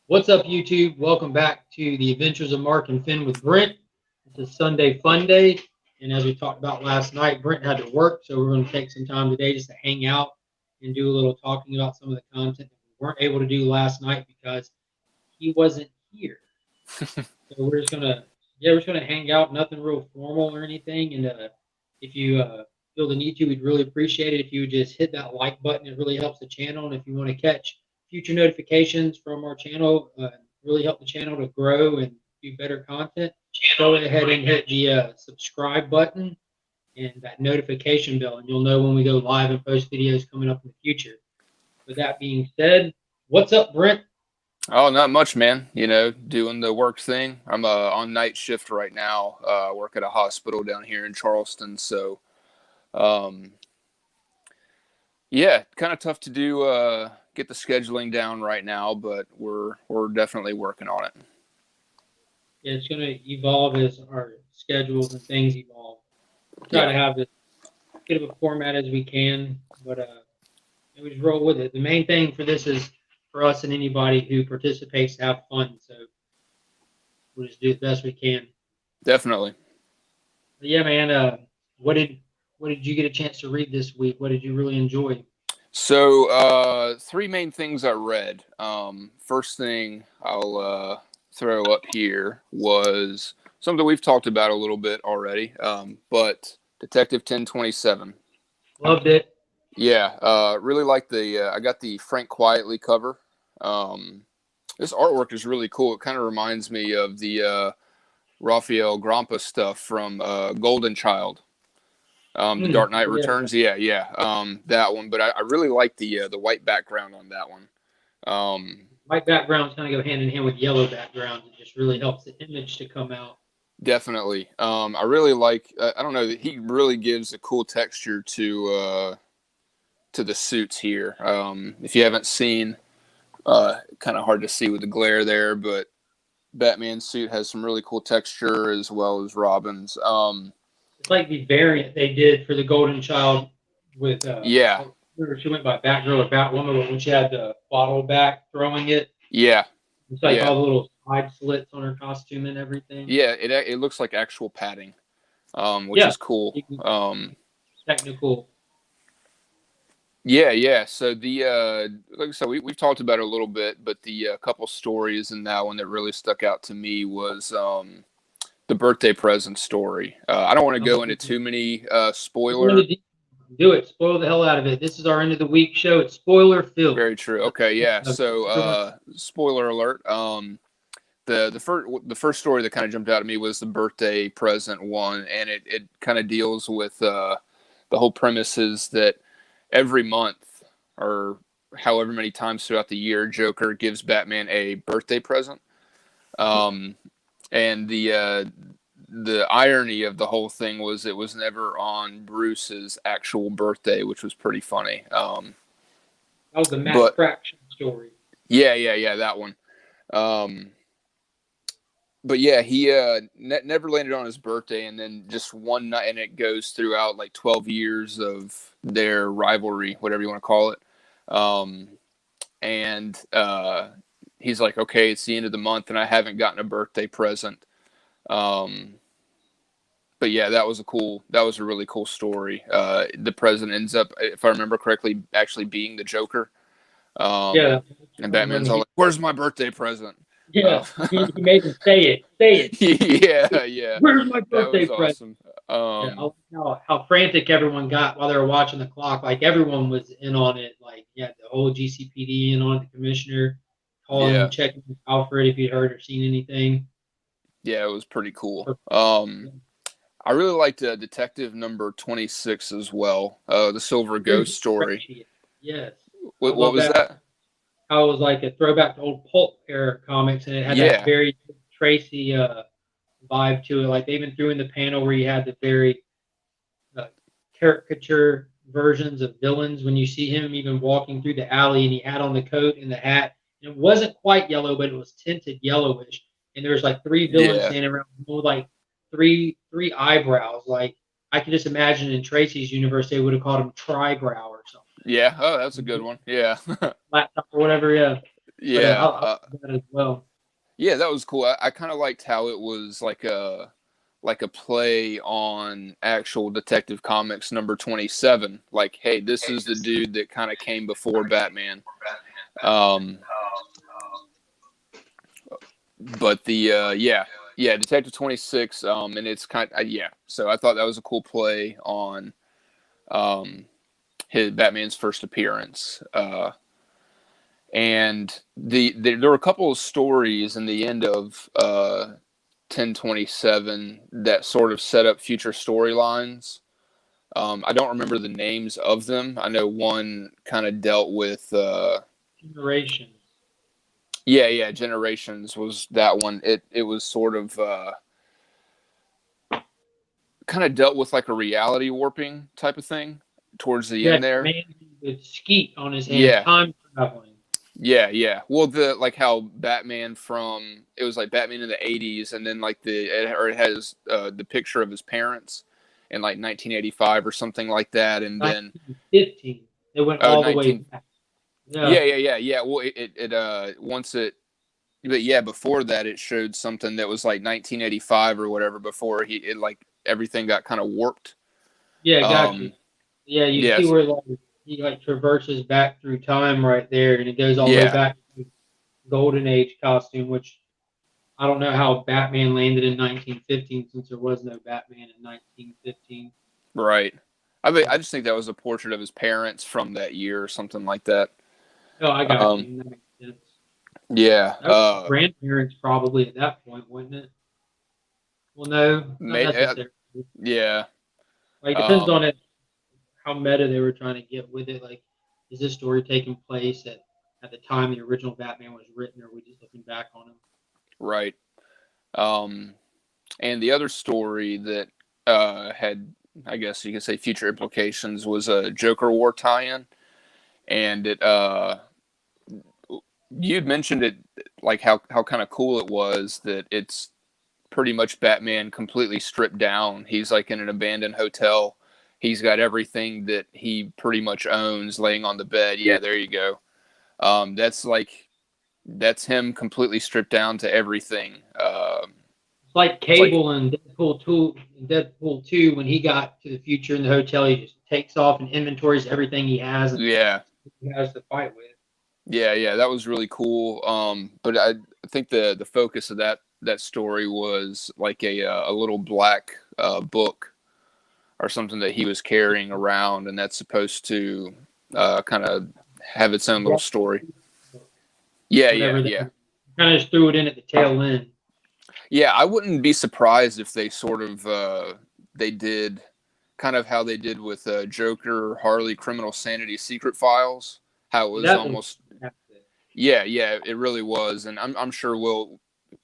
What's up, YouTube? Welcome back to the Adventures of Mark and Finn with Brent. It's a Sunday fun day, and as we talked about last night, Brent had to work, so we're going to take some time today just to hang out and do a little talking about some of the content that we weren't able to do last night because he wasn't here. So we're just gonna hang out, nothing real formal or anything. And if you feel the need to, we'd really appreciate it if you would just hit that like button. It really helps the channel. And if you want to catch future notifications from our channel, really help the channel to grow and do better content, go ahead and hit the subscribe button and that notification bell, and you'll know when we go live and post videos coming up in the future. With that being said, what's up, Brent? Oh, not much, man. Doing the work thing. I'm on night shift right now. Work at a hospital down here in Charleston. So, um, yeah, kind of tough to do. Get the scheduling down right now, but we're definitely working on it. Yeah, it's going to evolve as our schedules and things evolve. Try to have as good of a format as we can, but we just roll with it. The main thing for this is for us and anybody who participates to have fun. So we'll just do the best we can. Definitely. But yeah, man. What did you get a chance to read this week? What did you really enjoy? So, three main things I read. First thing I'll throw up here was something we've talked about a little bit already, but Detective 1027. Loved it. Yeah, really like I got the Frank Quietly cover. This artwork is really cool. It kind of reminds me of the Raphael Grompa stuff from Golden Child. The Dark Knight Returns. Yeah. That one. But I really like the white background on that one. White backgrounds kind of go hand in hand with yellow backgrounds. It just really helps the image to come out. Definitely. I really like. I don't know. He really gives a cool texture to the suits here. If you haven't seen, kind of hard to see with the glare there, but Batman's suit has some really cool texture as well as Robin's. It's like the variant they did for the Golden Child with yeah. She went by Batgirl or Batwoman, but when she had the bottle back throwing it, yeah, it's like all the little side slits on her costume and everything. Yeah, it looks like actual padding, which is cool. Technical. Yeah. So like I said, we've talked about it a little bit, but the couple stories in that one that really stuck out to me was the birthday present story. I don't want to go into too many spoilers. Do it. Spoil the hell out of it. This is our end of the week show. It's spoiler filled. Very true. Okay, yeah. So spoiler alert. The first story that kind of jumped out at me was the birthday present one, and it kind of deals with the whole premise is that every month or however many times throughout the year, Joker gives Batman a birthday present. And the irony of the whole thing was it was never on Bruce's actual birthday, which was pretty funny. That was the Matt Fraction story. Yeah, that one. But yeah, he never landed on his birthday, and then just one night, and it goes throughout like 12 years of their rivalry, whatever you want to call it. And he's like, okay, it's the end of the month, and I haven't gotten a birthday present. But yeah, that was a really cool story. The president ends up, if I remember correctly, actually being the Joker. And Batman's all like, "Where's my birthday present?" Yeah, he made him say it. Yeah. Where's my birthday present? Awesome. How frantic everyone got while they were watching the clock. Like everyone was in on it. Like the whole GCPD in on it, the commissioner calling, checking with Alfred if he'd heard or seen anything. Yeah, it was pretty cool. I really liked Detective number 26 as well. The Silver Ghost story. Yes. What was that? How it was like a throwback to old pulp era comics, and it had that very Tracy vibe to it. Like they even threw in the panel where you had the very caricature versions of villains when you see him even walking through the alley, and he had on the coat and the hat. And it wasn't quite yellow, but it was tinted yellowish. And there's like three villains standing around with like three eyebrows. Like I could just imagine in Tracy's universe they would have called him Tribrow or something. Yeah, oh, that's a good one. Yeah. Laptop or whatever, yeah. But Yeah. I like that as well. Yeah, that was cool. I kind of liked how it was like a play on actual Detective Comics number 27. Like, hey, this is the dude that kind of came before Batman. Um, but the Detective 26, and it's kind of, yeah. So I thought that was a cool play on his Batman's first appearance. And there were a couple of stories in the end of 1027 that sort of set up future storylines. I don't remember the names of them. I know one kind of dealt with Generations. yeah, Generations was that one. It was sort of kind of dealt with like a reality warping type of thing towards the Yeah, end there. man with skeet on his hand, Yeah. time traveling. Yeah. Well, the like how Batman from it was like Batman in the '80s, and then like it has the picture of his parents in like 1985 or something like that, and then 1915. It went all the way 19. back. Yeah. Yeah. Well, once it, but yeah, before that it showed something that was like 1985 or whatever before it like everything got kind of warped. Yeah, got you. Yeah, you see Yes. where like he like traverses back through time right there, and it goes all the way Yeah. back to Golden Age costume, which I don't know how Batman landed in 1915 since there was no Batman in 1915. Right. I mean, I just think that was a portrait of his parents from that year or something like that. Oh, I got Um, you. That makes sense. yeah. That was grandparents probably at that point, wasn't it? Well, no, not necessarily. Yeah. Like depends on it, how meta they were trying to get with it. Like, is this story taking place at the time the original Batman was written, or are we just looking back on him? Right. And the other story that had, I guess you could say, future implications was a Joker War tie-in, and it you'd mentioned it like how kind of cool it was that it's pretty much Batman completely stripped down. He's like in an abandoned hotel. He's got everything that he pretty much owns laying on the bed. Yeah, there you go. That's him completely stripped down to everything. It's like Cable in Deadpool 2 when he got to the future in the hotel, he just takes off and inventories everything he has and Yeah, he has to fight with. yeah, that was really cool. But I think the focus of that story was like a little black book or something that he was carrying around, and that's supposed to kind of have its own little story. Yeah. Kind of just threw it in at the tail end. Yeah, I wouldn't be surprised if they sort of they did kind of how they did with Joker, Harley, Criminal Sanity, Secret Files. How it was almost yeah, it really was, and I'm sure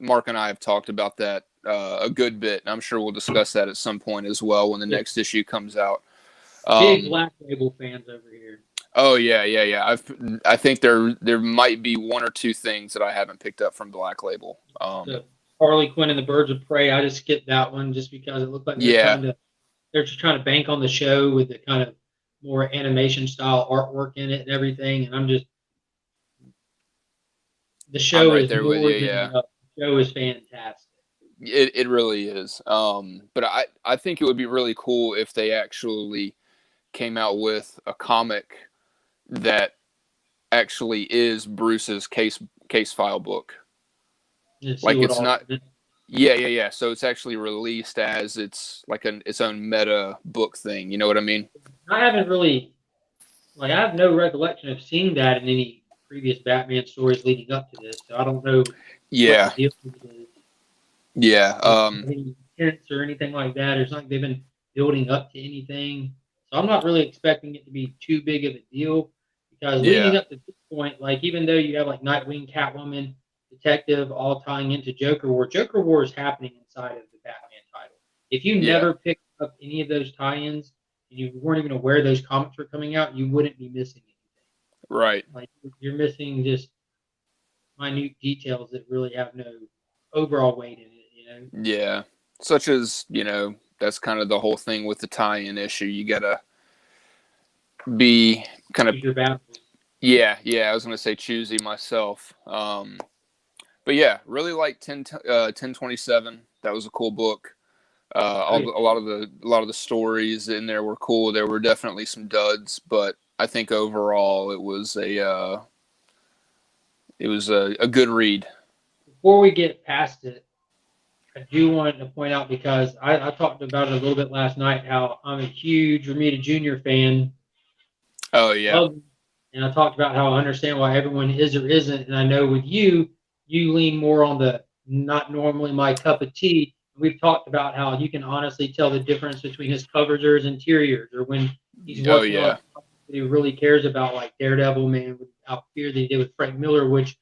Mark and I have talked about that a good bit, and I'm sure we'll discuss that at some point as well when the next issue comes out. Big Black Label fans over here. Oh yeah. I think there might be one or two things that I haven't picked up from Black Label. The Harley Quinn and the Birds of Prey. I just skipped that one just because it looked like they're just trying to bank on the show with the kind of more animation style artwork in it and everything. And the show is there more with you, than yeah. enough. The show is fantastic. It really is. But I think it would be really cool if they actually came out with a comic that actually is Bruce's case file book. Like it's not. Yeah. So it's actually released as it's like its own meta book thing. You know what I mean? I haven't really, I have no recollection of seeing that in any previous Batman stories leading up to this. So I don't know. Yeah. What the deal is. Yeah. Any hints or anything like that. It's not like they've been building up to anything. So I'm not really expecting it to be too big of a deal because leading up to this point, like even though you have like Nightwing, Catwoman, Detective all tying into Joker War is happening inside of the Batman title. If you never picked up any of those tie-ins and you weren't even aware those comics were coming out, you wouldn't be missing anything. Right. Like you're missing just minute details that really have no overall weight in it, you know? Yeah. Such as, that's kind of the whole thing with the tie-in issue. You gotta be kind of Yeah, I was gonna say choosy myself. But yeah, really like 1027. That was a cool book. Oh yeah. A lot of the stories in there were cool. There were definitely some duds, but I think overall it was a good read. Before we get past it, I do want to point out because I talked about it a little bit last night how I'm a huge Ramita Jr. fan. Oh yeah, Love him. And I talked about how I understand why everyone is or isn't. And I know with you, you lean more on the not normally my cup of tea. We've talked about how you can honestly tell the difference between his covers or his interiors, or when he's oh working on yeah, something that he really cares about, like Daredevil, man, without fear that he did with Frank Miller, which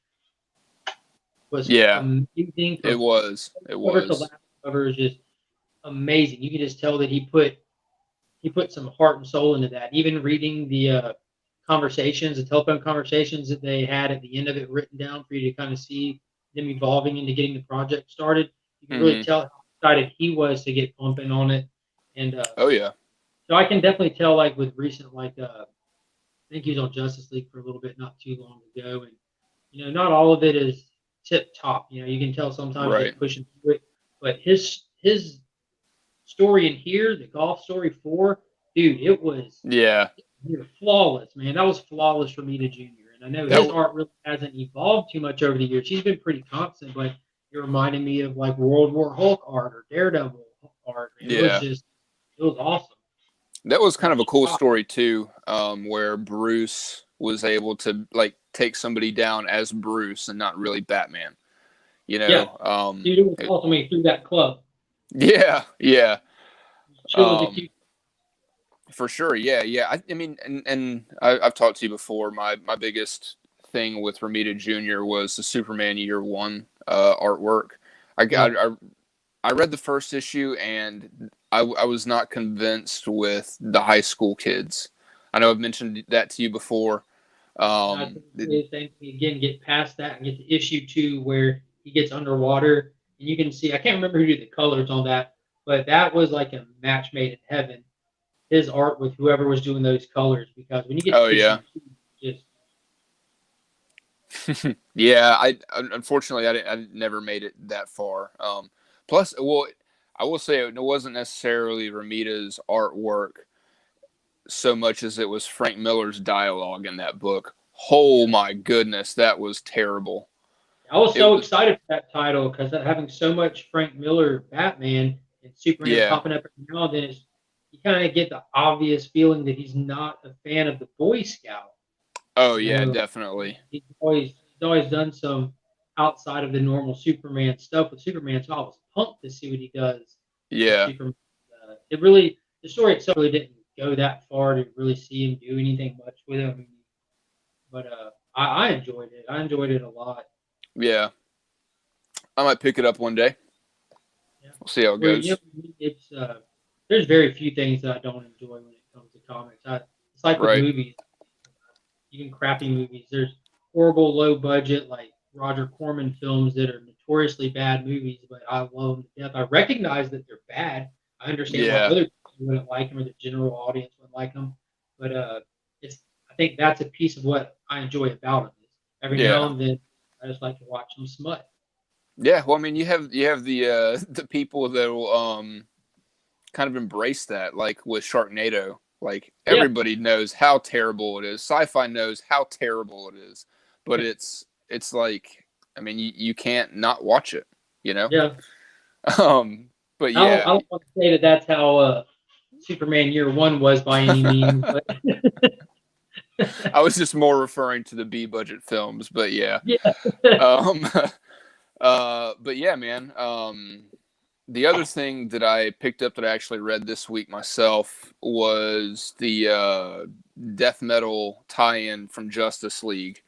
was yeah. amazing It from was, it cover to was. last cover is just amazing. You can just tell that he put some heart and soul into that. Even reading the conversations, the telephone conversations that they had at the end of it written down for you to kind of see them evolving into getting the project started. You can really Hmm. tell how excited he was to get pumping on it. And Oh yeah, so I can definitely tell, like with recent, I think he was on Justice League for a little bit not too long ago, and not all of it is tip top. You can tell sometimes they right. push him through it, but his story in here, the golf story 4, dude, it was Yeah, flawless, man. That was flawless for Mita Jr. And I know that. his art really hasn't evolved too much over the years. He's been pretty constant, but it reminded me of like World War Hulk art or Daredevil art. Man, Yeah, it was awesome. that was And kind of a cool story too, where Bruce was able to like take somebody down as Bruce and not really Batman. You yeah, know, dude, it was awesome when he threw that club. yeah, yeah, Chill as a um, cucumber. for sure. Yeah, yeah. I mean, and I've talked to you before. My biggest thing with Ramita Jr. was the Superman Year One artwork. I, Yeah. I I read the first issue and I was not convinced with the high school kids. I know I've mentioned that to you before. And I think the same thing again, get past that and get to issue 2 where he gets underwater. And you can see, I can't remember who did the colors on that, but that was like a match made in heaven. His art with whoever was doing those colors, because when you get oh to yeah, issue 2, just yeah. I unfortunately I never made it that far. Plus, well, I will say it wasn't necessarily Ramita's artwork so much as it was Frank Miller's dialogue in that book. Oh yeah. my goodness, that was terrible. I was It so was, excited for that title because having so much Frank Miller Batman and Superman yeah. popping up every now and then is you kind of get the obvious feeling that he's not a fan of the Boy Scout. Oh You yeah, know, definitely. he's always done some outside of the normal Superman stuff with Superman. So I was pumped to see what he does with Yeah, Superman. The story itself really didn't go that far to really see him do anything much with him. But I enjoyed it. I enjoyed it a lot. yeah. I might pick it up one day. Yeah. We'll see how it Where goes. it's there's very few things that I don't enjoy when it comes to comics. It's like with Right. movies, even crappy movies. There's horrible low budget like Roger Corman films that are notoriously bad movies, but I love them to death. I recognize that they're bad. I understand why Yeah. other people wouldn't like them or the general audience wouldn't like them, but it's I think that's a piece of what I enjoy about them. Is every now Yeah. and then I just like to watch some smut. Yeah. Well, I mean, you have the the people that will kind of embrace that, like with Sharknado. Like Yeah, everybody knows how terrible it is. Sci-fi knows how terrible it is, but yeah, it's like, I mean, you can't not watch it, you know. yeah. Um, but I yeah, don't want to say that that's how Superman Year One was by any means, but I was just more referring to the B budget films, but yeah. yeah, Um, but yeah, man. The other thing that I picked up that I actually read this week myself was the death metal tie-in from Justice League.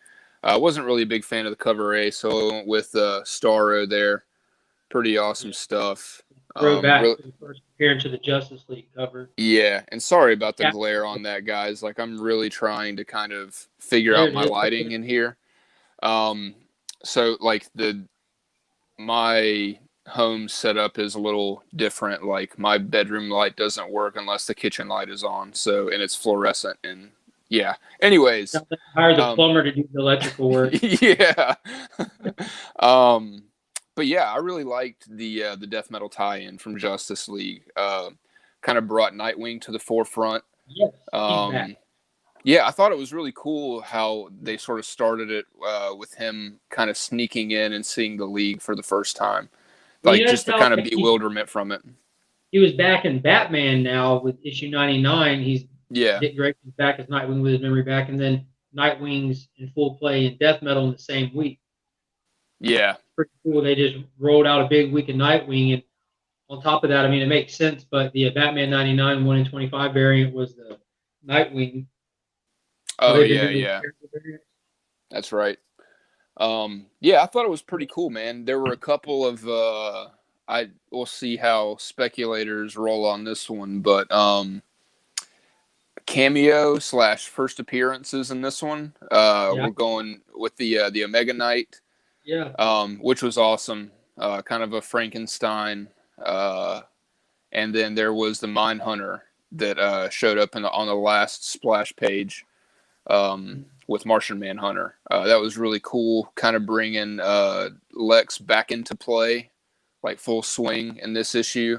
I wasn't really a big fan of the cover A, so I went with Starro there. Pretty awesome yeah. stuff. Throwback Really, to the first appearance of the Justice League cover. yeah, and sorry about the Yeah, glare on that, guys. Like I'm really trying to kind of figure there out it my is. lighting in here. Um, so like the my home setup is a little different. Like my bedroom light doesn't work unless the kitchen light is on. So and it's fluorescent, and Yeah. Anyways, Sounds like you hired the plumber to do the electrical work. yeah. But yeah, I really liked the death metal tie-in from Justice League. Kind of brought Nightwing to the forefront. Yes, he's back. Yeah, I thought it was really cool how they sort of started it with him kind of sneaking in and seeing the League for the first time. Well, Like, just the kind of bewilderment from it. He was back in Batman now with issue 99. Yeah. Dick Grayson's back as Nightwing with his memory back, and then Nightwing's in full play in Death Metal in the same week. Yeah. It's pretty cool. They just rolled out a big week of Nightwing, and on top of that, I mean, it makes sense, but the Batman 99 1 in 25 variant was the Nightwing. Oh, yeah. That's right. Yeah, I thought it was pretty cool, man. There were a couple of we'll see how speculators roll on this one, but cameo / first appearances in this one. We're going with the Omega Knight, which was awesome. Kind of a Frankenstein, and then there was the Mindhunter that showed up on the last splash page. With Martian Manhunter. That was really cool, kind of bringing Lex back into play, like full swing in this issue.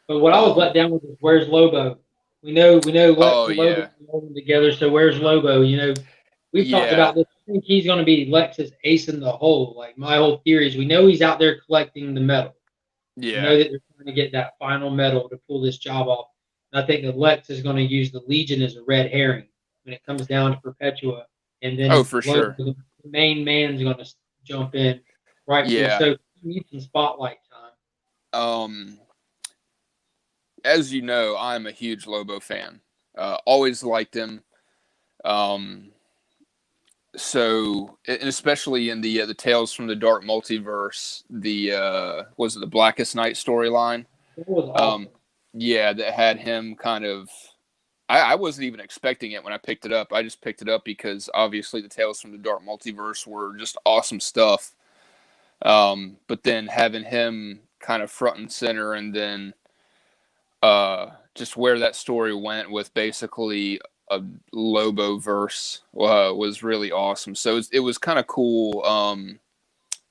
But what I was let down with is where's Lobo? We know Lex and Lobo are rolling together, so where's Lobo? You know, we've talked about this. I think he's going to be Lex's ace in the hole. Like, my whole theory is we know he's out there collecting the metal. Yeah. We know that they're trying to get that final metal to pull this job off. And I think that Lex is going to use the Legion as a red herring when it comes down to Perpetua. And then for sure. The main man's going to jump in. Right. Yeah. So he needs some spotlight time. As you know, I'm a huge Lobo fan. Always liked him. So, and especially in the Tales from the Dark Multiverse, was it the Blackest Night storyline? That was awesome. Yeah, that had him kind of. I wasn't even expecting it when I picked it up. I just picked it up because obviously the Tales from the Dark Multiverse were just awesome stuff. But then having him kind of front and center, and then just where that story went with basically a Lobo verse was really awesome. So it was kind of cool.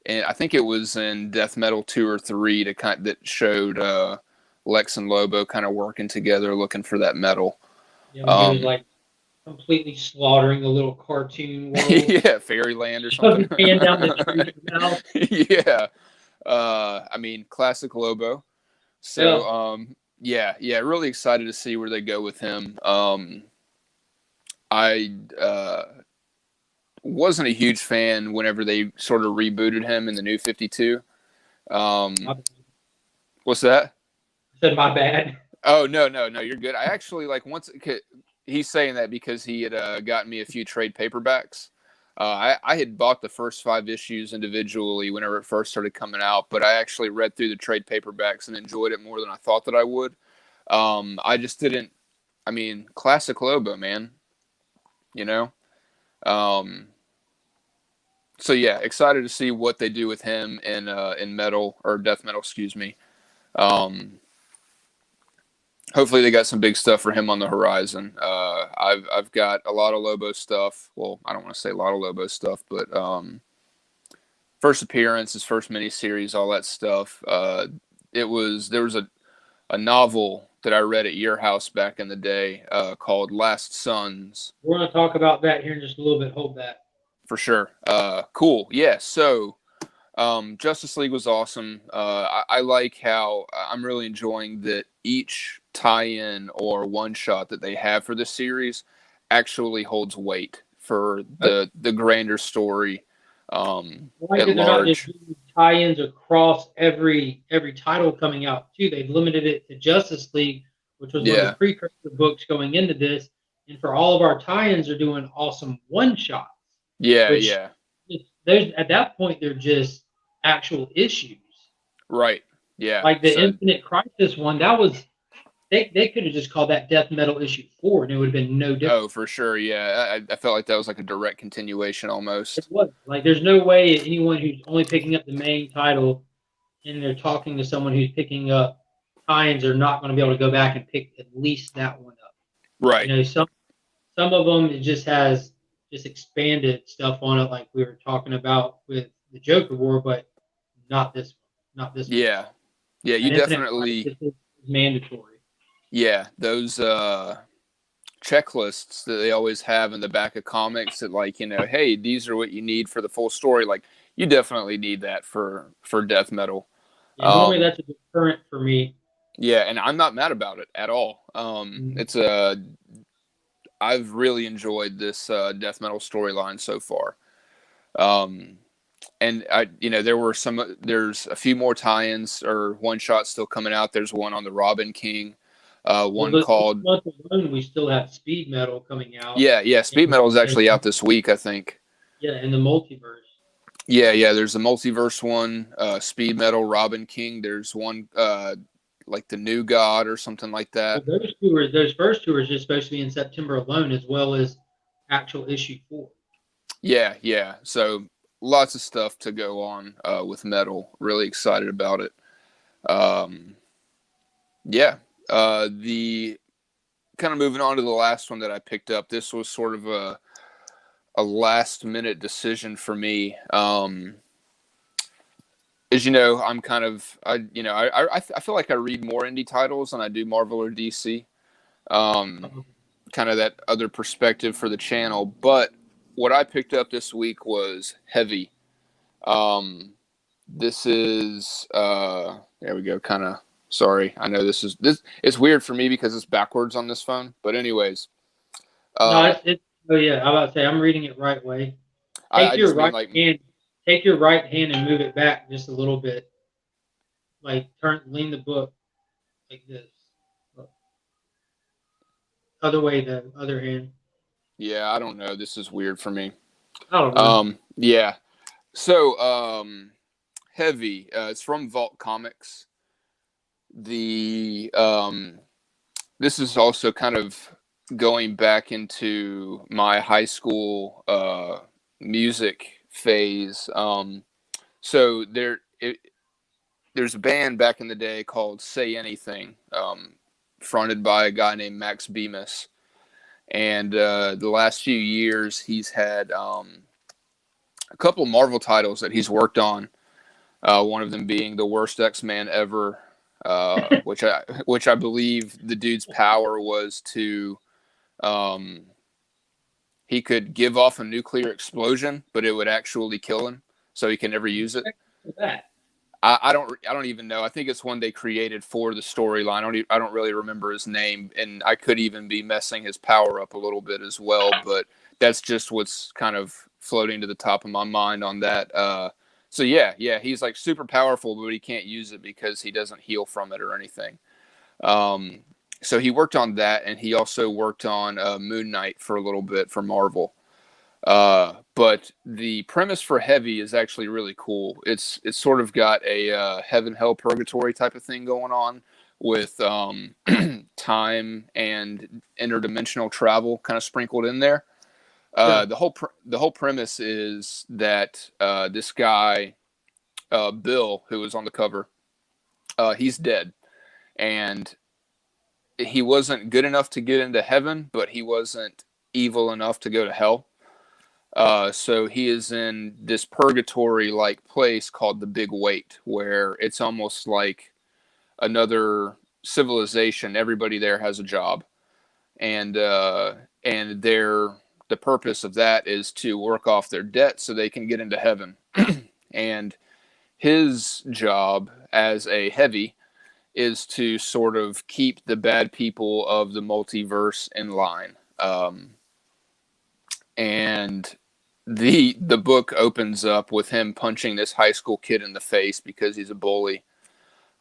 And I think it was in Death Metal 2 or 3 that showed Lex and Lobo kind of working together, looking for that metal. Yeah, he was like completely slaughtering the little cartoon world. Yeah, Fairyland or something. Hand down the tree. Yeah. I mean, classic Lobo. So, yeah, really excited to see where they go with him. I wasn't a huge fan whenever they sort of rebooted him in the New 52. What's that? I said my bad. Oh, no, you're good. I actually, he's saying that because he had gotten me a few trade paperbacks. I had bought the first 5 issues individually whenever it first started coming out, but I actually read through the trade paperbacks and enjoyed it more than I thought that I would. I just didn't, classic Lobo, man. You know? So yeah, excited to see what they do with him in metal, or Death Metal, excuse me. Hopefully they got some big stuff for him on the horizon. I've got a lot of Lobo stuff. Well, I don't want to say a lot of Lobo stuff, but first appearance, his first miniseries, all that stuff. There was a novel that I read at your house back in the day called Last Sons. We're going to talk about that here in just a little bit. Hold that. For sure. Cool. Yeah. So Justice League was awesome. I like how I'm really enjoying that each tie-in or one-shot that they have for this series actually holds weight for the grander story at large. Not just tie-ins across every title coming out too. They've limited it to Justice League, which was one of the precursor books going into this, and for all of our tie-ins are doing awesome one-shots. Yeah. There's at that point they're just actual issues. Right. Yeah. Like the Infinite Crisis one, that was they could have just called that Death Metal issue 4 and it would have been no different. Oh, for sure. Yeah. I felt like that was like a direct continuation almost. It was. Like there's no way anyone who's only picking up the main title and they're talking to someone who's picking up tie-ins are not going to be able to go back and pick at least that one up. Right. You know, some of them it just has just expanded stuff on it, like we were talking about with the Joker War, but not this one. Not this one. Yeah, yeah, you An Infinite definitely, Crisis is mandatory. yeah, those checklists that they always have in the back of comics that, like, hey, these are what you need for the full story. Like, you definitely need that for death metal. Yeah, normally Um, that's a deterrent for me. yeah, and I'm not mad about it at all. Mhm. It's I've really enjoyed this death metal storyline so far. Um, and there's a few more tie-ins or one shots still coming out. There's one on the Robin King, Well, one this called, month alone, we still have speed metal coming out, yeah, Speed and, Metal is and actually out this week, I think. yeah, in the multiverse. Yeah, there's the multiverse one, Speed Metal, Robin King. There's one like the New God or something like Well, that. those first two are just supposed to be in September alone, as well as actual issue 4. Yeah. So lots of stuff to go on with metal. Really excited about it. Um, yeah. The kind of moving on to the last one that I picked up. This was sort of a last minute decision for me. As you know, I'm kind of I feel like I read more indie titles than I do Marvel or DC. Um, kind of that other perspective for the channel. But what I picked up this week was Heavy. This is there we go. Kind of sorry. I know this. It's weird for me because it's backwards on this phone. But anyways, No, uh, it's oh yeah, I'm about to say I'm reading it right way. I just mean like Hand, take your right hand and move it back just a little bit, like lean the book like this. Other way, the other hand. yeah. I don't know. This is weird for me. I don't know. Yeah. So Heavy. It's from Vault Comics. The This is also kind of going back into my high school music phase. So there's a band back in the day called Say Anything, fronted by a guy named Max Bemis. And the last few years, he's had a couple of Marvel titles that he's worked on. One of them being the worst X-Man ever, which I believe the dude's power was to he could give off a nuclear explosion, but it would actually kill him, so he can never use it. That. I don't even know. I think it's one they created for the storyline. I don't really remember his name, and I could even be messing his power up a little bit as well. But that's just what's kind of floating to the top of my mind on that. So yeah, he's like super powerful, but he can't use it because he doesn't heal from it or anything. So he worked on that, and he also worked on Moon Knight for a little bit for Marvel. But the premise for Heavy is actually really cool. It's sort of got a heaven, hell, purgatory type of thing going on with time and interdimensional travel kind of sprinkled in there. Sure. The whole premise is that this guy Bill, who was on the cover, he's dead, and he wasn't good enough to get into heaven, but he wasn't evil enough to go to hell. So he is in this purgatory-like place called the Big Wait, where it's almost like another civilization. Everybody there has a job, and the purpose of that is to work off their debt so they can get into heaven. And his job as a heavy is to sort of keep the bad people of the multiverse in line. And the book opens up with him punching this high school kid in the face because he's a bully.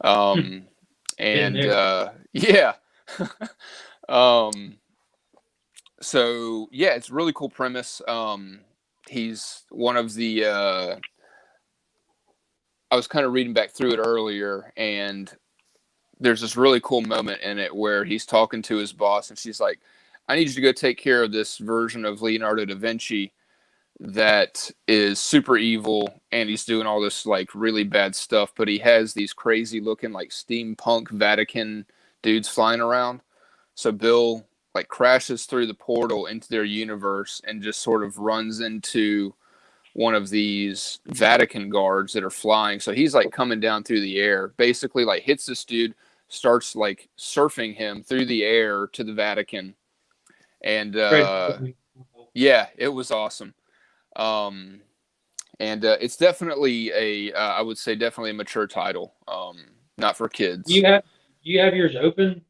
And yeah. So yeah, it's a really cool premise. He's one of the I was kind of reading back through it earlier, and there's this really cool moment in it where he's talking to his boss, and she's like, I need you to go take care of this version of Leonardo da Vinci that is super evil, and he's doing all this like really bad stuff, but he has these crazy looking like steampunk Vatican dudes flying around. So Bill like crashes through the portal into their universe and just sort of runs into one of these Vatican guards that are flying. So he's like coming down through the air, basically like hits this dude, starts like surfing him through the air to the Vatican. And yeah, it was awesome. And it's definitely I would say definitely a mature title. Not for kids. Do you have yours open?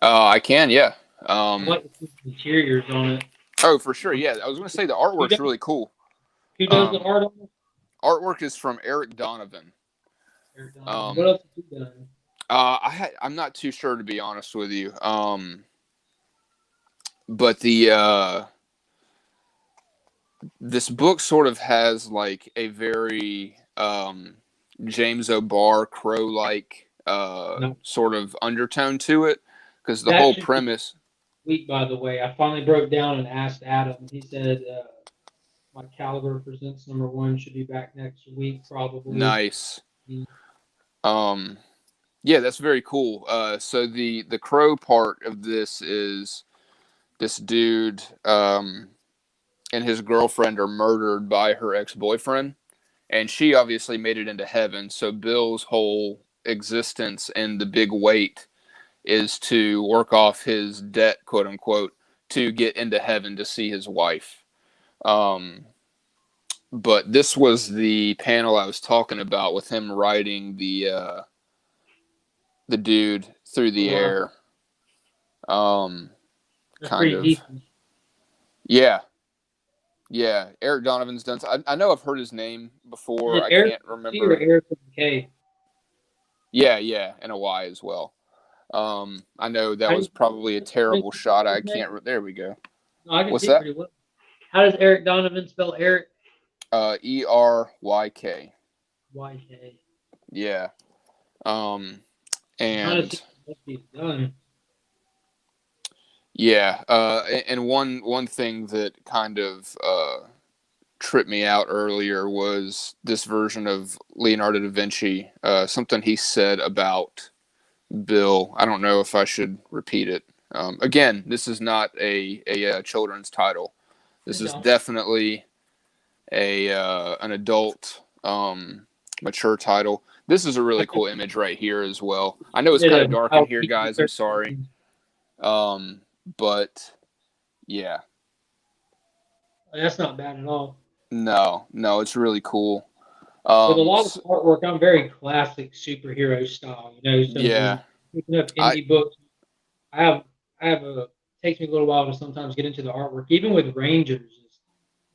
I can, yeah. I like to see the interiors on it. Oh, for sure, yeah. I was going to say the artwork's really cool. Who does the art on it? Artwork is from Eric Donovan. What else has he done? I'm not too sure, to be honest with you. But this book sort of has like a very James O'Barr Crow-like sort of undertone to it, because the whole premise. Week, by the way, I finally broke down and asked Adam. He said my Caliber Presents #1 should be back next week, probably. Nice. Yeah, that's very cool. So the Crow part of this is this dude and his girlfriend are murdered by her ex-boyfriend, and she obviously made it into heaven. So Bill's whole existence and the big weight is to work off his debt, quote unquote, to get into heaven to see his wife. But this was the panel I was talking about with him riding the dude through the air. That's kind of. Decent. Yeah. Yeah. Eric Donovan's done. I know I've heard his name before. I can't remember. Eric with a K. Yeah. And a Y as well. I know that was probably a terrible shot. I can't. There we go. No, I can see pretty well. How does Eric Donovan spell Eric? ERYK. YK. Yeah. And yeah. And one thing that kind of tripped me out earlier was this version of Leonardo da Vinci. Something he said about Bill. I don't know if I should repeat it. Again, this is not a children's title. This is definitely an adult, mature title. This is a really cool image right here as well. I know it's kind of dark in here, guys. I'm sorry. But yeah. That's not bad at all. No, it's really cool. With a lot of artwork, I'm very classic superhero style. So yeah. Picking up indie books, I have takes me a little while to sometimes get into the artwork. Even with Rangers,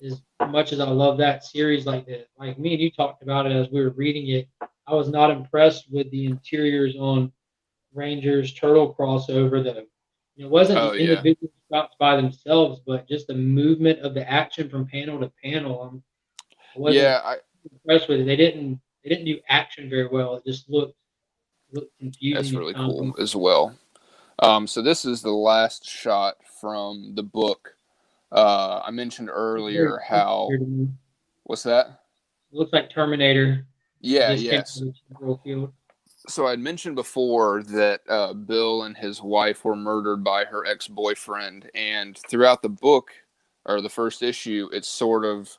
as much as I love that series, like me and you talked about it as we were reading it, I was not impressed with the interiors on Rangers Turtle crossover. It wasn't the individual shots by themselves, but just the movement of the action from panel to panel. I wasn't impressed with it. They didn't do action very well. It just looked confusing. That's really cool as well. So this is the last shot from the book. I mentioned earlier how. What's that? It looks like Terminator. Yeah, yes. So I'd mentioned before that Bill and his wife were murdered by her ex-boyfriend, and throughout the book, or the first issue, it's sort of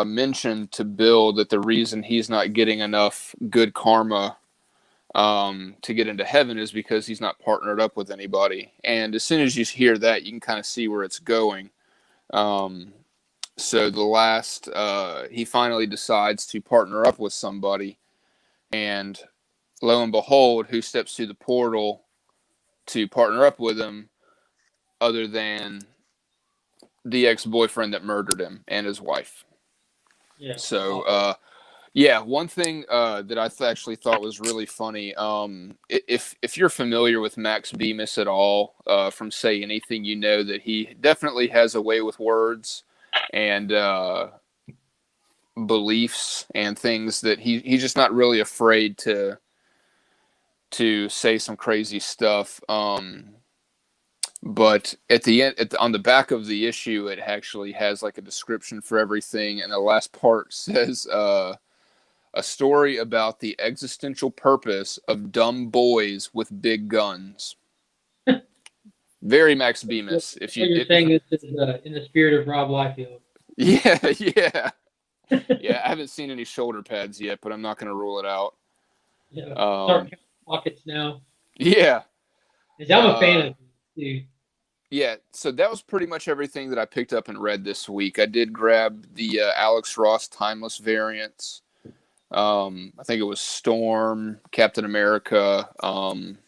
mentioned to Bill that the reason he's not getting enough good karma to get into heaven is because he's not partnered up with anybody. And as soon as you hear that, you can kind of see where it's going. So the last, he finally decides to partner up with somebody, and lo and behold, who steps through the portal to partner up with him other than the ex-boyfriend that murdered him and his wife. Yeah. So, one thing that I actually thought was really funny, if you're familiar with Max Bemis at all, from Say Anything, you know that he definitely has a way with words and beliefs and things that he's just not really afraid to say some crazy stuff. But at the end, on the back of the issue, it actually has like a description for everything, and the last part says a story about the existential purpose of dumb boys with big guns. Very Max Bemis. So you're saying this is in the spirit of Rob Liefeld. Yeah, yeah. Yeah, I haven't seen any shoulder pads yet, but I'm not going to rule it out. Yeah. Start counting pockets now. Yeah. Because I'm a fan of it, too. Yeah, so that was pretty much everything that I picked up and read this week. I did grab the Alex Ross Timeless variants. I think it was Storm, Captain America, Iron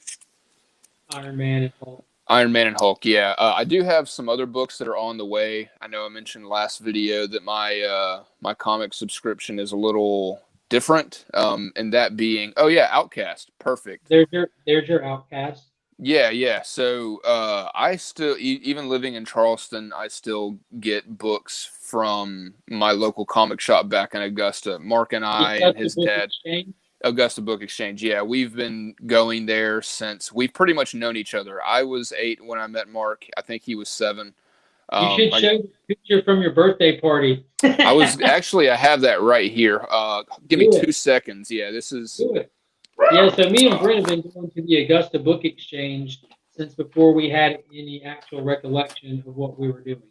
Man and Hulk. Iron Man and Hulk, yeah. I do have some other books that are on the way. I know I mentioned last video that my comic subscription is a little different, and that being, Outcast, perfect. There's your Outcast. Yeah. So I still, even living in Charleston, I still get books from my local comic shop back in Augusta. Mark and I and his dad. Exchange? Augusta Book Exchange. Yeah, we've been going there since we've pretty much known each other. I was 8 when I met Mark. I think he was 7. You should show the picture from your birthday party. I have that right here. Give me 2 seconds. Yeah, this is. Do it. Yeah, so me and Brent have been going to the Augusta Book Exchange since before we had any actual recollection of what we were doing.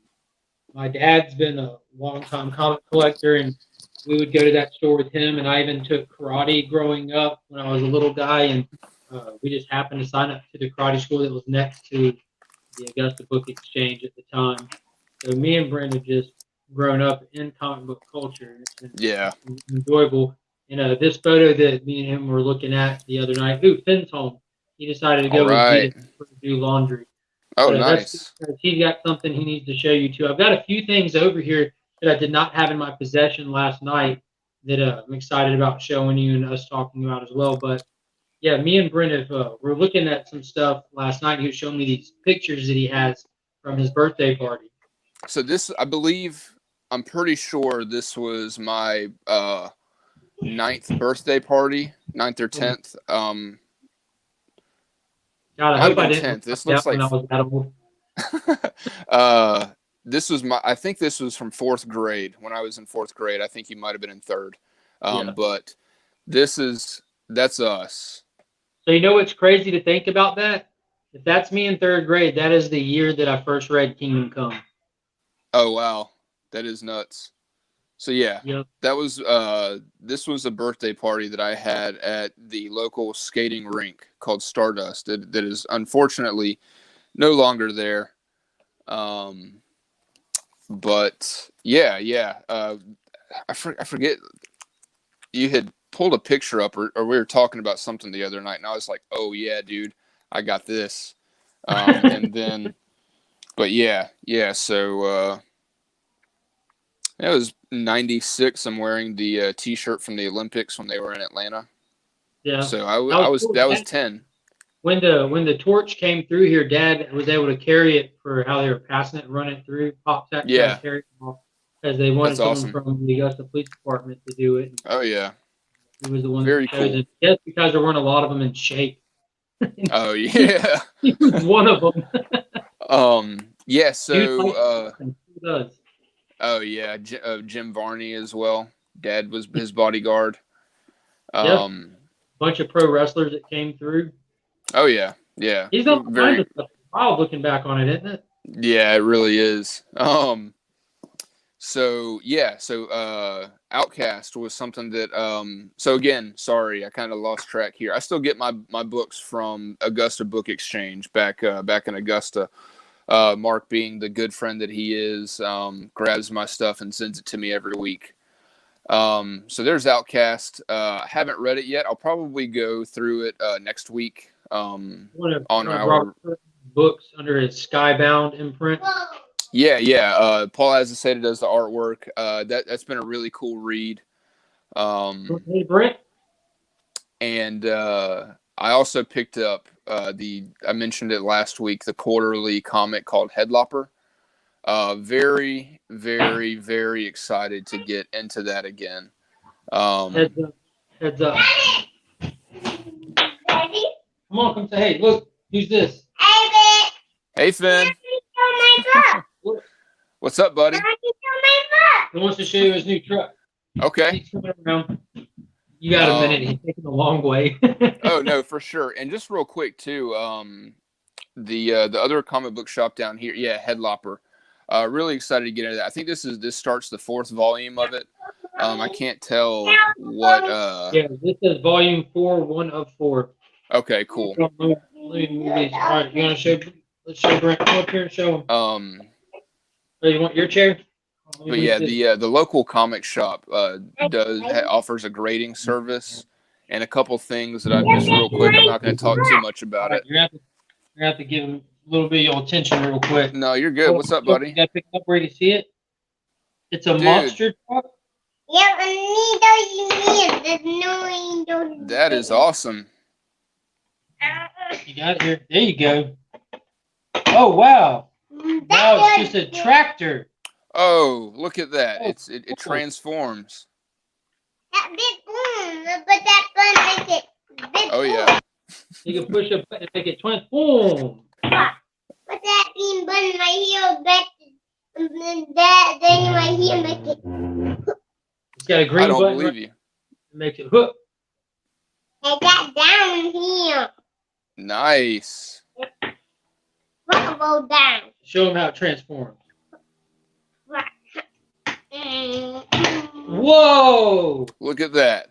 My dad's been a long-time comic collector, and we would go to that store with him, and I even took karate growing up when I was a little guy, and we just happened to sign up to the karate school that was next to the Augusta Book Exchange at the time. So me and Brent have just grown up in comic book culture. It's been enjoyable. And this photo that me and him were looking at the other night, Finn's home. He decided to go with Gita to do laundry. Oh, nice. He's got something he needs to show you too. I've got a few things over here that I did not have in my possession last night that I'm excited about showing you and us talking about as well. But yeah, me and Brent were looking at some stuff last night. He was showing me these pictures that he has from his birthday party. So this, I'm pretty sure this was my 9th birthday party, 9th or 10th. God, I hope I didn't. This looks like. When I was that old. This was I think this was from 4th grade. When I was in 4th grade, I think he might have been in 3rd. But that's us. So you know what's crazy to think about that? If that's me in 3rd grade, that is the year that I first read Kingdom Come. Oh wow, that is nuts. So that was this was a birthday party that I had at the local skating rink called Stardust. That is unfortunately no longer there. But I forget. You had pulled a picture up, or we were talking about something the other night, and I was like, "Oh yeah, dude, I got this." And then, but yeah. So it was 96. I'm wearing the T-shirt from the Olympics when they were in Atlanta. Yeah. So that was 10. When the torch came through here, Dad was able to carry it for how they were passing it, run it through Pop Tech. Yeah. Carry it off, because they wanted someone awesome. from the Augusta Police Department to do it. Oh yeah. He was the one Very that chose cool. it. Yes, because there weren't a lot of them in shape. Oh yeah. He was one of them. Yeah. So. Who does? Oh yeah, Jim Varney as well. Dad was his bodyguard. Bunch of pro wrestlers that came through. Oh yeah. He's done kind of stuff. Wild looking back on it, isn't it? Yeah, it really is. So Outcast was something that so again, sorry, I kind of lost track here. I still get my books from Augusta Book Exchange back in Augusta. Mark, being the good friend that he is, grabs my stuff and sends it to me every week. So there's Outcast. I haven't read it yet. I'll probably go through it next week. On our books under his Skybound imprint. Yeah. Paul Azaceta does the artwork. That's been a really cool read. Hey, Brent. And I also picked up I mentioned it last week, the quarterly comic called Headlopper. Very, very, very excited to get into that again. Heads up. Daddy? Come on, come say hey. Look, who's this? Hey, Finn. What's up, buddy? He wants to show you his new truck. Okay. He's coming around. You got a minute. He's taking a long way. Oh, no, for sure. And just real quick, too, The other comic book shop down here, yeah, Headlopper. Really excited to get into that. I think this starts the 4th volume of it. I can't tell what. Yeah, this is volume 4, 1 of 4. Okay, cool. All right, you want to show? Let's show Brent. Come up here and show him. Oh, you want your chair? But yeah, the local comic shop offers a grading service and a couple things that I've just real quick. I'm not going to talk too much about it. You're going to have to give him a little bit of your attention real quick. No, you're good. What's up, buddy? You got to pick it up where you see it. It's a monster truck. Yeah, that is awesome. You got it here. There you go. Oh wow! Now it's just a tractor. Oh, look at that! Oh, It transforms. That big boom, but that button make it big. Oh yeah. You can push a button and make it transform. But that green button right here, that thing right here make it. It's got a green button. I don't believe you. It makes it hook. And that down here. Nice. Go down. Show them how it transforms. Whoa! Look at that.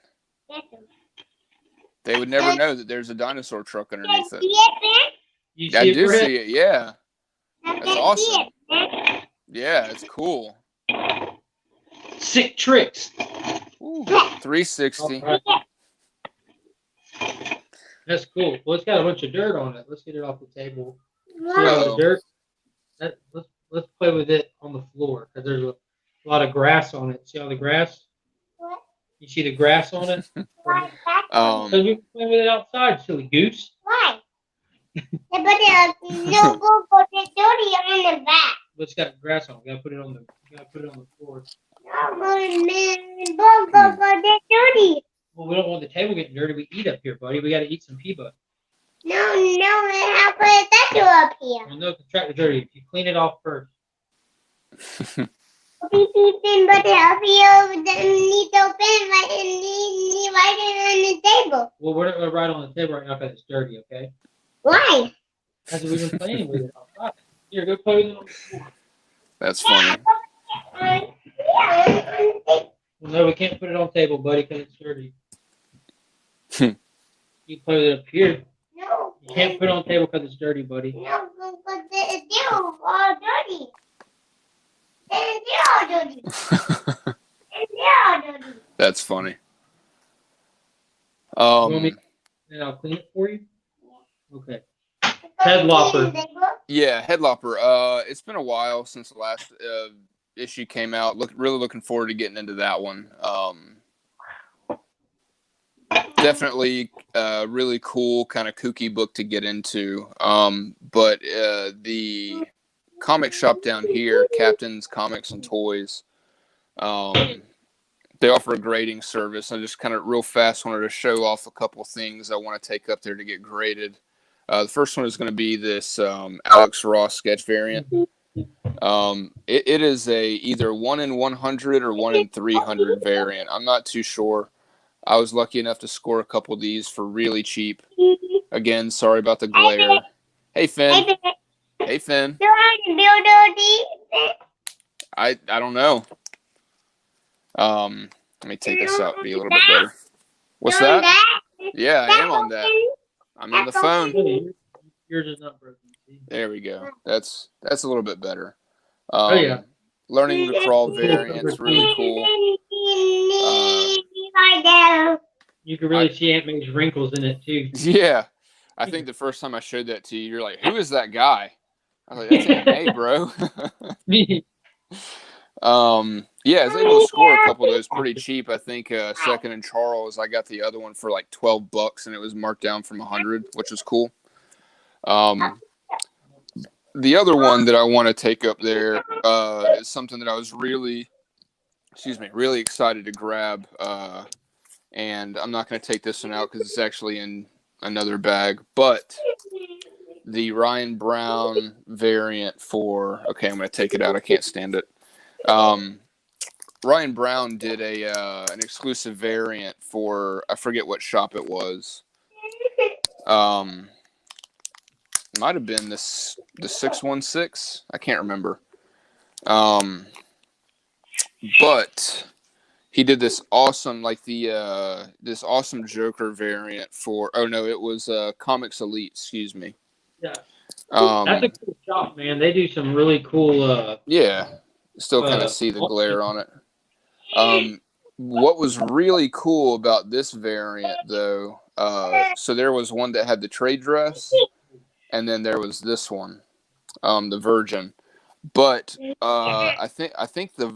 They would never know that there's a dinosaur truck underneath it. You see I it, do Brett? see it, yeah. That's awesome. Yeah, it's cool. Sick tricks. Ooh, 360. Right. That's cool. Well, it's got a bunch of dirt on it. Let's get it off the table. See all the dirt? Let's play with it on the floor because there's a lot of grass on it. See all the grass? What? You see the grass on it? Why? Because we can play with it outside, silly goose. Why? But no go for the dirty on the back. But it's got grass on it. You gotta put it on the floor. No, man, go for the dirty. Well, we don't want the table getting dirty. We eat up here, buddy. We gotta eat some pea-butter. No, how put that up here? Well, no, the tractor's dirty. If you clean it off first. Beeping, but up here, need to open right on the table. Well, we're not gonna write on the table right now because it's dirty, okay? Why? Because we've been playing with it outside. Here, go play with it on the floor. That's funny. Well, no, we can't put it on the table, buddy, because it's dirty. You play with it up here. No. You can't put it on the table because it's dirty, buddy. No, but they're all dirty. They're all dirty. They're all dirty. That's funny. You want me, and I'll clean it for you? Okay. Headlopper. Yeah, Headlopper. It's been a while since the last issue came out. Really looking forward to getting into that one. Definitely really cool, kind of kooky book to get into. But the comic shop down here, Captain's Comics and Toys, they offer a grading service. I just kind of real fast wanted to show off a couple of things I want to take up there to get graded. The first one is going to be this Alex Ross sketch variant. It is a either 1 in 100 or 1 in 300 variant. I'm not too sure. I was lucky enough to score a couple of these for really cheap. Again, sorry about the glare. Hey, Finn. Hey, Finn. I don't know. Let me take this out, be a little bit better. What's that? Yeah, I am on that. I'm on the phone. Yours is not broken. See? There we go. That's a little bit better. Oh yeah. Learning to crawl variants, really cool. You can really see Aunt May's wrinkles in it too. Yeah, I think the first time I showed that to you, you're like, "Who is that guy?" I was like, "That's Aunt May, bro." Yeah, I was able to score a couple of those pretty cheap. I think Second and Charles, I got the other one for like $12, and it was marked down from 100, which was cool. The other one that I want to take up there is something that I was really excited to grab. And I'm not going to take this one out because it's actually in another bag. But the Ryan Brown variant for, okay, I'm going to take it out. I can't stand it. Ryan Brown did an exclusive variant for, I forget what shop it was. might have been this the 616. I can't remember. But he did this awesome, like this awesome Joker variant for. Oh no, it was Comics Elite. Excuse me. Yeah. That's a cool shop, man. They do some really cool. Yeah, still kind of see the glare on it. What was really cool about this variant, though, so there was one that had the trade dress, and then there was this one, the Virgin. But I think the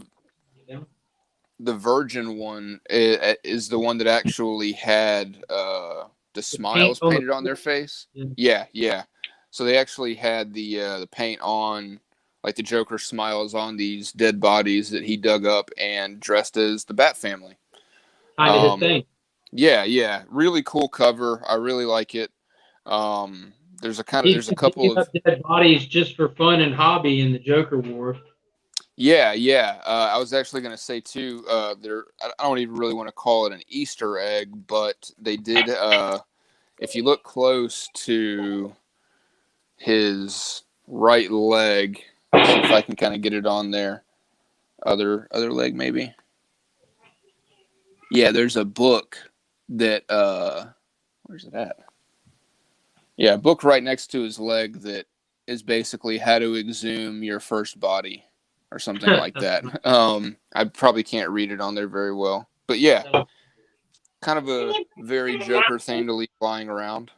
Virgin one is the one that actually had the smiles painted on their face. Yeah. So they actually had the paint on, like the Joker smiles on these dead bodies that he dug up and dressed as the Bat Family. Kind of his thing. Yeah. Really cool cover. I really like it. There's a couple of dead bodies just for fun and hobby in the Joker War. Yeah. I was actually going to say too. I don't even really want to call it an Easter egg, but they did. If you look close to his right leg, let's see if I can kind of get it on there. Other leg maybe. Yeah, there's a book that where's it at? Yeah, a book right next to his leg that is basically how to exhume your first body or something like that. I probably can't read it on there very well. But yeah, kind of a very Joker thing to leave lying around.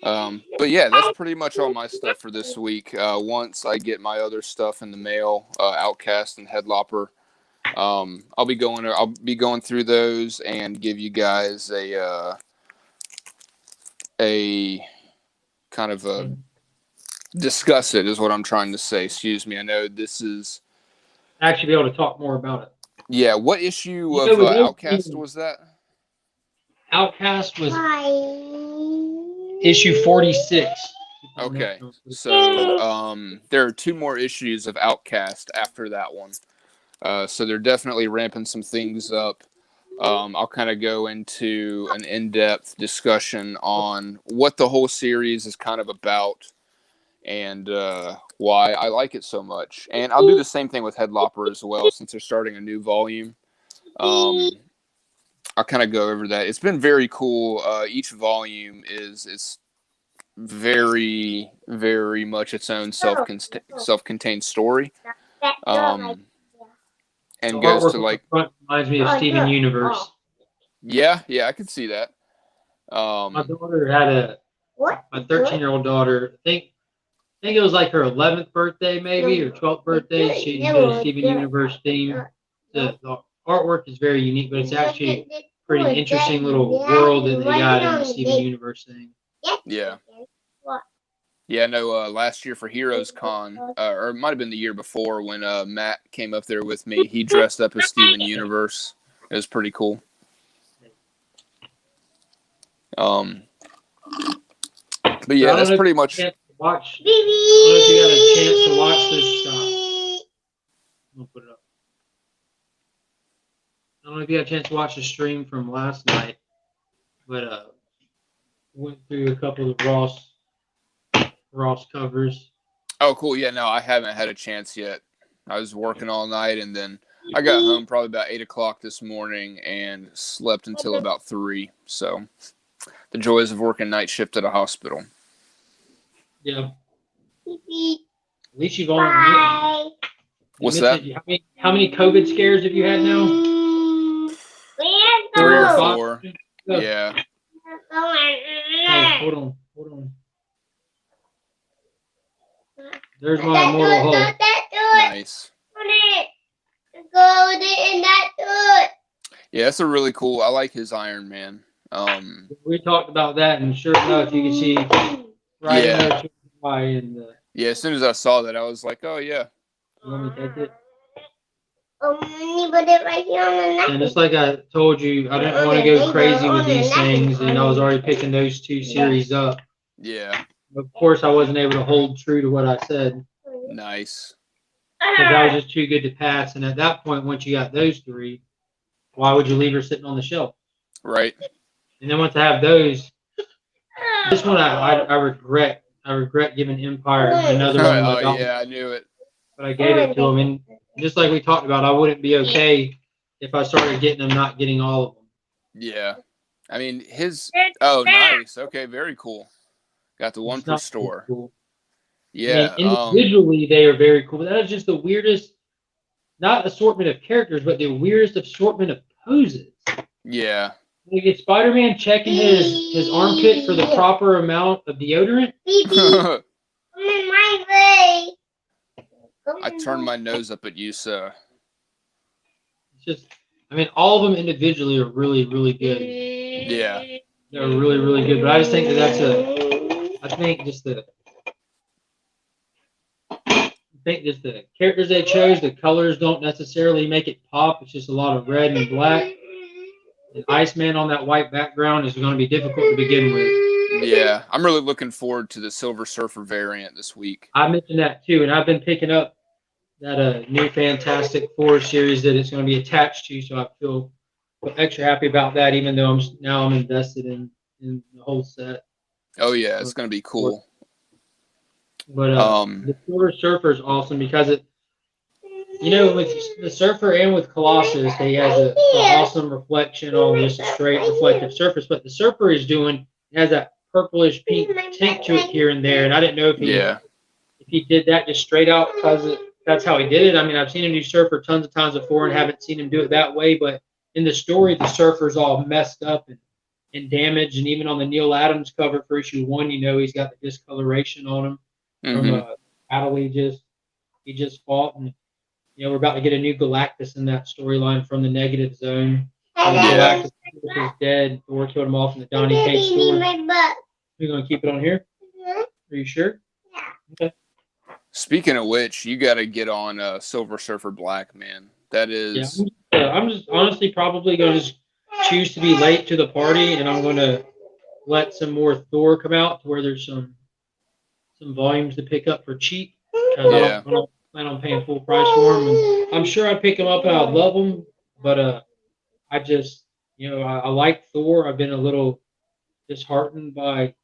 But yeah, that's pretty much all my stuff for this week. Once I get my other stuff in the mail, Outcast and Headlopper, I'll be going through those and give you guys a kind of a discuss it is what I'm trying to say. Excuse me. I know this is actually be able to talk more about it. Yeah. What issue of Outcast was that? Outcast was issue 46. Okay. So there are 2 more issues of Outcast after that one. So they're definitely ramping some things up. I'll kind of go into an in-depth discussion on what the whole series is kind of about and why I like it so much. And I'll do the same thing with Headlopper as well, since they're starting a new volume. I'll kind of go over that. It's been very cool. Each volume is very, very much its own self-contained story. And goes to like reminds me of Steven Universe. Yeah, I could see that. My daughter had my 13-year-old daughter. I think it was like her 11th birthday, maybe, or 12th birthday. She did a Steven Universe theme. The artwork is very unique, but it's actually a pretty interesting little world that they got in the Steven Universe thing. Yeah. Yeah, no, last year for Heroes Con, or it might have been the year before when Matt came up there with me, he dressed up as Steven Universe. It was pretty cool. But yeah, that's pretty much... I don't know if you got a chance to watch this stuff. I'm going to put it up. I don't know if you had a chance to watch the stream from last night, but went through a couple of Ross covers. Oh, cool. Yeah, no, I haven't had a chance yet. I was working all night, and then I got home probably about 8 o'clock this morning and slept until about 3. So the joys of working night shift at a hospital. Yeah. At least you've only... What's that? How many COVID scares have you had now? 3 or 4. Yeah. Hey, hold on. There's my Immortal Hulk. Nice. Yeah, that's a really cool. I like his Iron Man. We talked about that, and sure enough, you can see right there. Yeah, as soon as I saw that, I was like, oh, yeah. You want me to take it? You put it right here on the neck. And it's like I told you, I didn't want to go crazy with these things, and I was already picking those 2 series up. Yeah. Of course, I wasn't able to hold true to what I said. Nice. Because that was just too good to pass. And at that point, once you got those 3, why would you leave her sitting on the shelf? Right. And then once I have those, this one I regret I regret giving Empire another one of my Oh dollars, yeah, I knew it. but I gave it to him. And just like we talked about, I wouldn't be okay if I started getting them, not getting all of them. Yeah, I mean his. Oh, nice. Okay, very cool. Got the one It's per not very store. cool. I mean, Yeah. individually they are very cool. But that is just the weirdest, not assortment of characters, but the weirdest assortment of poses. Yeah. You get Spider-Man checking his armpit for the proper amount of deodorant. I Come in my way. turned my nose up at you, so. It's just, I mean, all of them individually are really, really good. Yeah. They're really, really good. But I just think the characters they chose, the colors don't necessarily make it pop. It's just a lot of red and black. And Iceman on that white background is going to be difficult to begin with. Yeah, I'm really looking forward to the Silver Surfer variant this week. I mentioned that too, and I've been picking up that new Fantastic Four series that it's going to be attached to, so I feel extra happy about that, even though I'm invested in the whole set. Oh yeah, it's going to be cool. But the Silver Surfer is awesome because it, with the Surfer and with Colossus, he has an awesome reflection on just a straight reflective surface. But the Surfer is has that purplish pink tint to it here and there, and I didn't know if he did that just straight out because that's how he did it. I mean, I've seen him do Surfer tons of times before and haven't seen him do it that way. But in the story, the Surfer's all messed up and damaged, and even on the Neil Adams cover for issue 1, he's got the discoloration on him from a battle he just fought, and we're about to get a new Galactus in that storyline from the Negative Zone. Galactus is dead. Thor killed him off in the Donny Cates story. You're gonna keep it on here? Are you sure? Yeah. Okay. Speaking of which, you got to get on Silver Surfer Black, man. That is. Yeah, I'm just honestly probably going to just choose to be late to the party, and I'm going to let some more Thor come out to where there's some volumes to pick up for cheap. I don't plan on paying full price for them. And I'm sure I'd pick them up and I'd love them, but I just, I like Thor. I've been a little disheartened by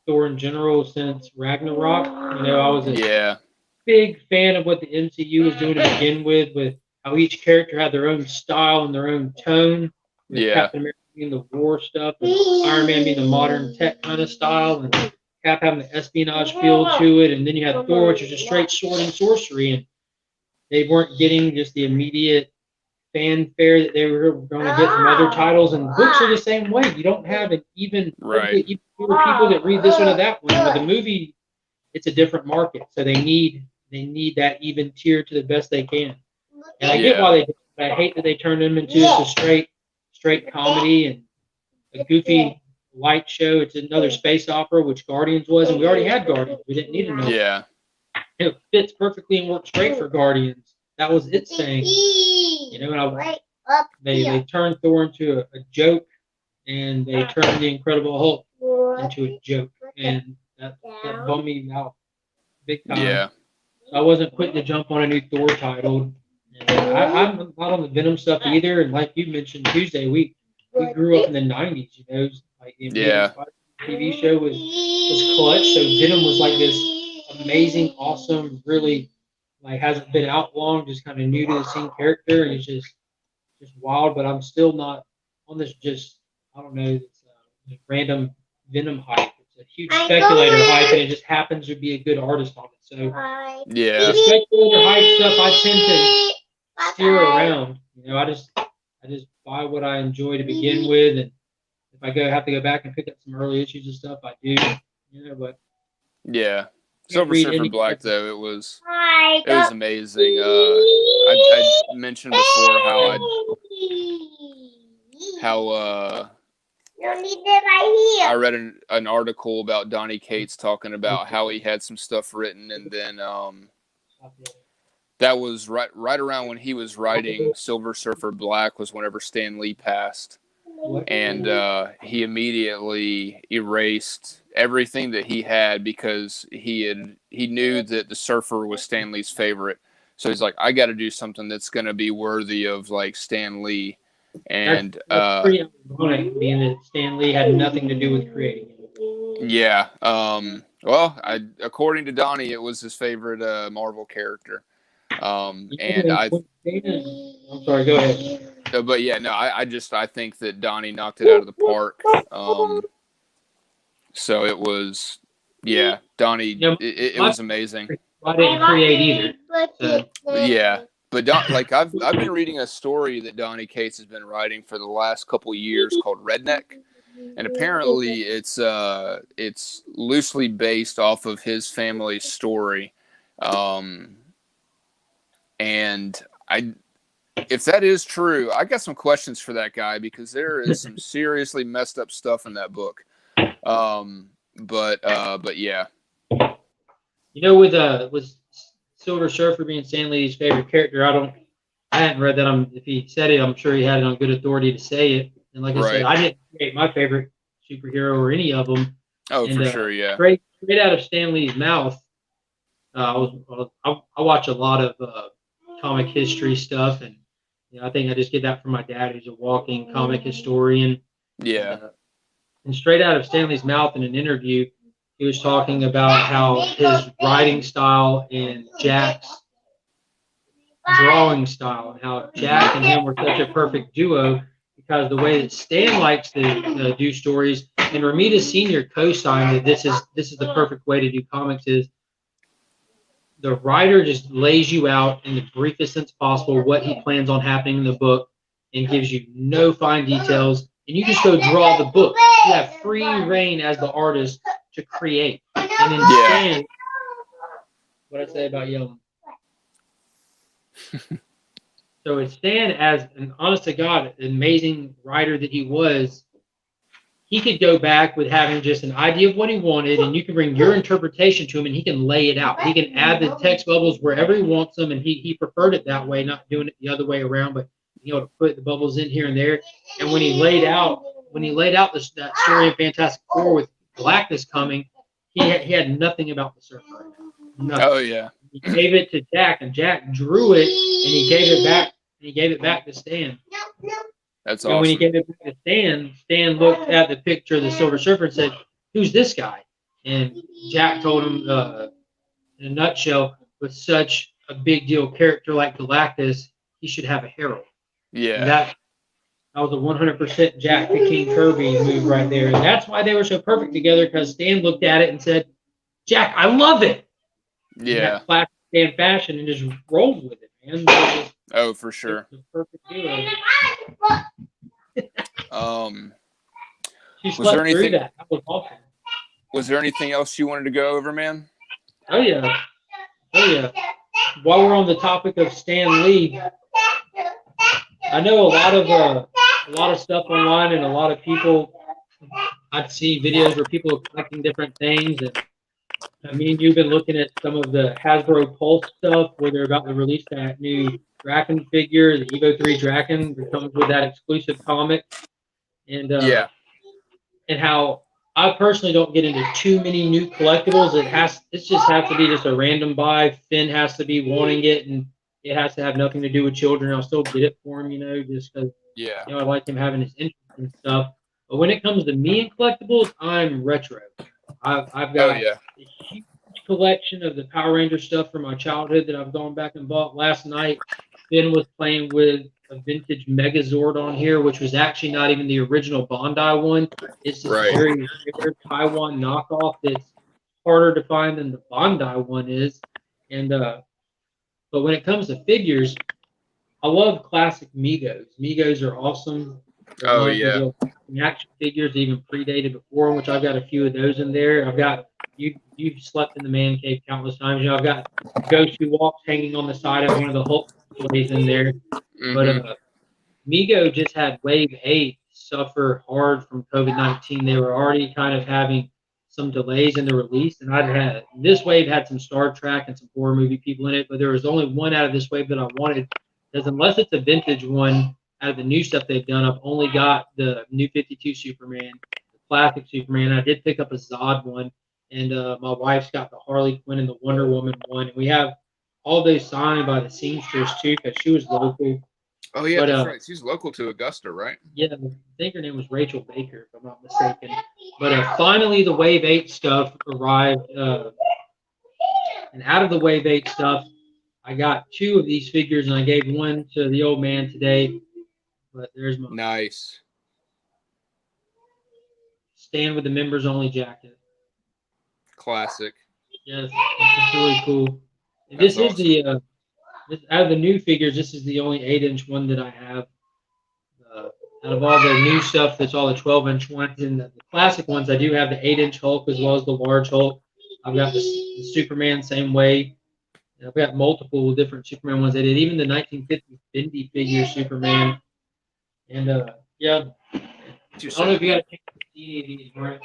Thor in general since Ragnarok. I was a big fan of what the MCU was doing to begin with how each character had their own style and their own tone. With Captain America being the war stuff, and Iron Man being the modern tech kind of style, and Cap having the espionage feel to it, and then you had Thor, which is just straight sword and sorcery, and they weren't getting just the immediate fanfare that they were going to get from other titles. And books are the same way. You don't have an even fewer people that read this one or that one. With the movie, it's a different market, so they need that even tier to the best they can. And I get why they do it, but I hate that they turned them into just a straight comedy and a goofy light show. It's another space opera, which Guardians was, and we already had Guardians. We didn't need another. Yeah. It fits perfectly and works great for Guardians. That was its thing. And they turned Thor into a joke, and they turned the Incredible Hulk into a joke, and that bummed me out big time. Yeah. So I wasn't quick to jump on a new Thor title. And I'm not on the Venom stuff either. And like you mentioned Tuesday, we grew up in the '90s. Like the TV show was clutch. So Venom was like this amazing, awesome, really like hasn't been out long, just kind of new to the scene character, and he's just wild. But I'm still not on this I don't know, this random Venom hype. It's a huge speculator hype, and it just happens to be a good artist on it. So the speculator hype stuff, I tend to steer around. I just buy what I enjoy to begin with, and if I have to go back and pick up some early issues and stuff, I do. But yeah. Silver Surfer Black, though, it was amazing. I mentioned before how I read an article about Donny Cates talking about how he had some stuff written, and then that was right around when he was writing Silver Surfer Black was whenever Stan Lee passed. And he immediately erased everything that he had because he knew that the Surfer was Stan Lee's favorite. So he's like, I got to do something that's going to be worthy of like Stan Lee. And that's pretty ironic, being that Stan Lee had nothing to do with creating it. Yeah. Well, according to Donnie, it was his favorite Marvel character. And I'm sorry, go ahead. but yeah, no, I think that Donnie knocked it out of the park. So it was, yeah, Donnie, it was amazing. I didn't create either. So. Yeah, but I've been reading a story that Donnie Cates has been writing for the last couple of years called Redneck, and apparently it's loosely based off of his family's story, and if that is true, I got some questions for that guy because there is some seriously messed up stuff in that book. But yeah. You know, with Silver Surfer being Stan Lee's favorite character, I hadn't read that. If he said it, I'm sure he had it on good authority to say it. And like I said, I didn't create my favorite superhero or any of them. Oh, and, for sure, yeah. Straight out of Stan Lee's mouth. I watch a lot of comic history stuff, and I think I just get that from my dad, who's a walking comic historian. Yeah. And straight out of Stan Lee's mouth in an interview, he was talking about how his writing style and Jack's drawing style, and how Jack and him were such a perfect duo because the way that Stan likes to do stories, and Ramita Sr. co-signed that this is the perfect way to do comics, is the writer just lays you out in the briefest sense possible what he plans on happening in the book and gives you no fine details, and you just go draw the book. You have free reign as the artist to create. And then Stan, what I say about yelling. So it's Stan, as an honest to God, amazing writer that he was, he could go back with having just an idea of what he wanted, and you can bring your interpretation to him, and he can lay it out. He can add the text bubbles wherever he wants them, and he preferred it that way, not doing it the other way around, but to put the bubbles in here and there. And when he laid out that story of Fantastic Four with Galactus coming, he had nothing about the Surfer. Nothing. Oh yeah. He gave it to Jack, and Jack drew it, and he gave it back. And he gave it back to Stan. That's and awesome. When he gave it back to Stan looked at the picture of the Silver Surfer and said, "Who's this guy?" And Jack told him, in a nutshell, with such a big deal character like Galactus, he should have a herald. Yeah. And that was a 100% Jack to King Kirby move right there. And that's why they were so perfect together, because Stan looked at it and said, "Jack, I love it." Yeah. Classic Stan fashion, and just rolled with it, man. Oh, for sure. It's a perfect duo. She was there anything? That was awesome. Was there anything else you wanted to go over, man? Oh yeah. While we're on the topic of Stan Lee, I know a lot of stuff online, and a lot of people. I'd see videos where people are collecting different things, and me and you've been looking at some of the Hasbro Pulse stuff where they're about to release that new Draken figure, the Evo 3 Draken, that comes with that exclusive comic, and and how I personally don't get into too many new collectibles. It just has to be just a random buy. Finn has to be wanting it, and it has to have nothing to do with children. I'll still get it for him, just because I like him having his interest and stuff. But when it comes to me and collectibles, I'm retro. I've got a huge collection of the Power Ranger stuff from my childhood that I've gone back and bought. Last night, Finn was playing with a vintage Megazord on here, which was actually not even the original Bandai one. It's this very rare Taiwan knockoff that's harder to find than the Bandai one is. And but when it comes to figures, I love classic Megos. Megos are awesome. Oh yeah. Action figures even predated before, which I've got a few of those in there. I've got you've slept in the man cave countless times. I've got Ghost Who Walks hanging on the side of one of the Hulk toys in there. Mm-hmm. But Mego just had Wave 8 suffer hard from COVID-19. They were already kind of having some delays in the release, and this wave had some Star Trek and some horror movie people in it, but there was only one out of this wave that I wanted, because unless it's a vintage one out of the new stuff they've done, I've only got the new 52 Superman, the classic Superman. I did pick up a Zod one, and my wife's got the Harley Quinn and the Wonder Woman one, and we have all those signed by the seamstress too, because she was local. Oh yeah, that's right. She's local to Augusta, right? Yeah, I think her name was Rachel Baker, if I'm not mistaken. But finally, the Wave 8 stuff arrived. And out of the Wave 8 stuff, I got 2 of these figures, and I gave one to the old man today. But there's my Nice. Stand with the members only jacket. Classic. Yes, it's really cool. And That's this is awesome. the out of the new figures, this is the only 8-inch one that I have. Out of all the new stuff, that's all the 12-inch ones. And the classic ones, I do have the 8-inch Hulk as well as the large Hulk. I've got the Superman same way. And I've got multiple different Superman ones. I did even the 1950 Bendy figure Superman. And yeah, I don't know if you got a chance to see any of these, right?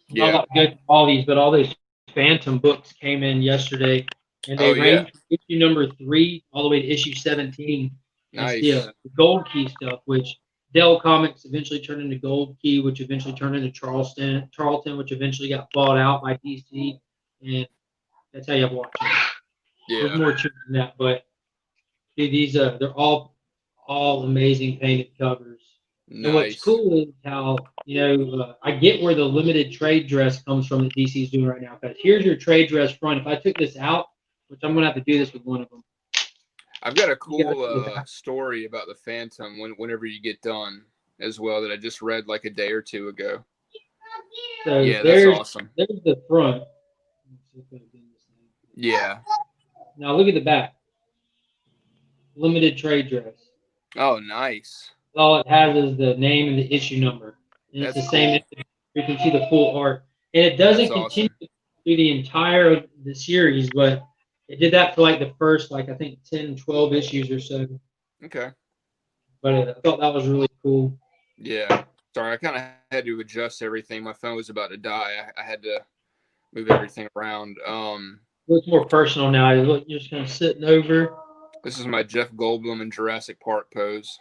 Yeah. Not good to all these, but all those Phantom books came in yesterday, and they range from issue number 3 all the way to issue 17. Nice. It's the Gold Key stuff, which Dell Comics eventually turned into Gold Key, which eventually turned into Charlton, which eventually got bought out by DC, and that's how you have to watch it. Yeah. There's more to it than that, but these they're all amazing painted covers. Nice. And what's cool is how, I get where the limited trade dress comes from that DC's doing right now. Because here's your trade dress front. If I took this out, which I'm going to have to do this with one of them. I've got a cool story about the Phantom whenever you get done as well that I just read like a day or 2 ago. So yeah, that's awesome. There's the front. Yeah. Now look at the back. Limited trade dress. Oh, nice. All it has is the name and the issue number. And That's it's the same. You can see the full art. And it doesn't continue through the entire of the series, but it did that for like the first, I think 10, 12 issues or so. Okay. But I thought that was really cool. Yeah. Sorry, I kind of had to adjust everything. My phone was about to die. I had to move everything around. It's more personal now. You're just kind of sitting over. This is my Jeff Goldblum in Jurassic Park pose.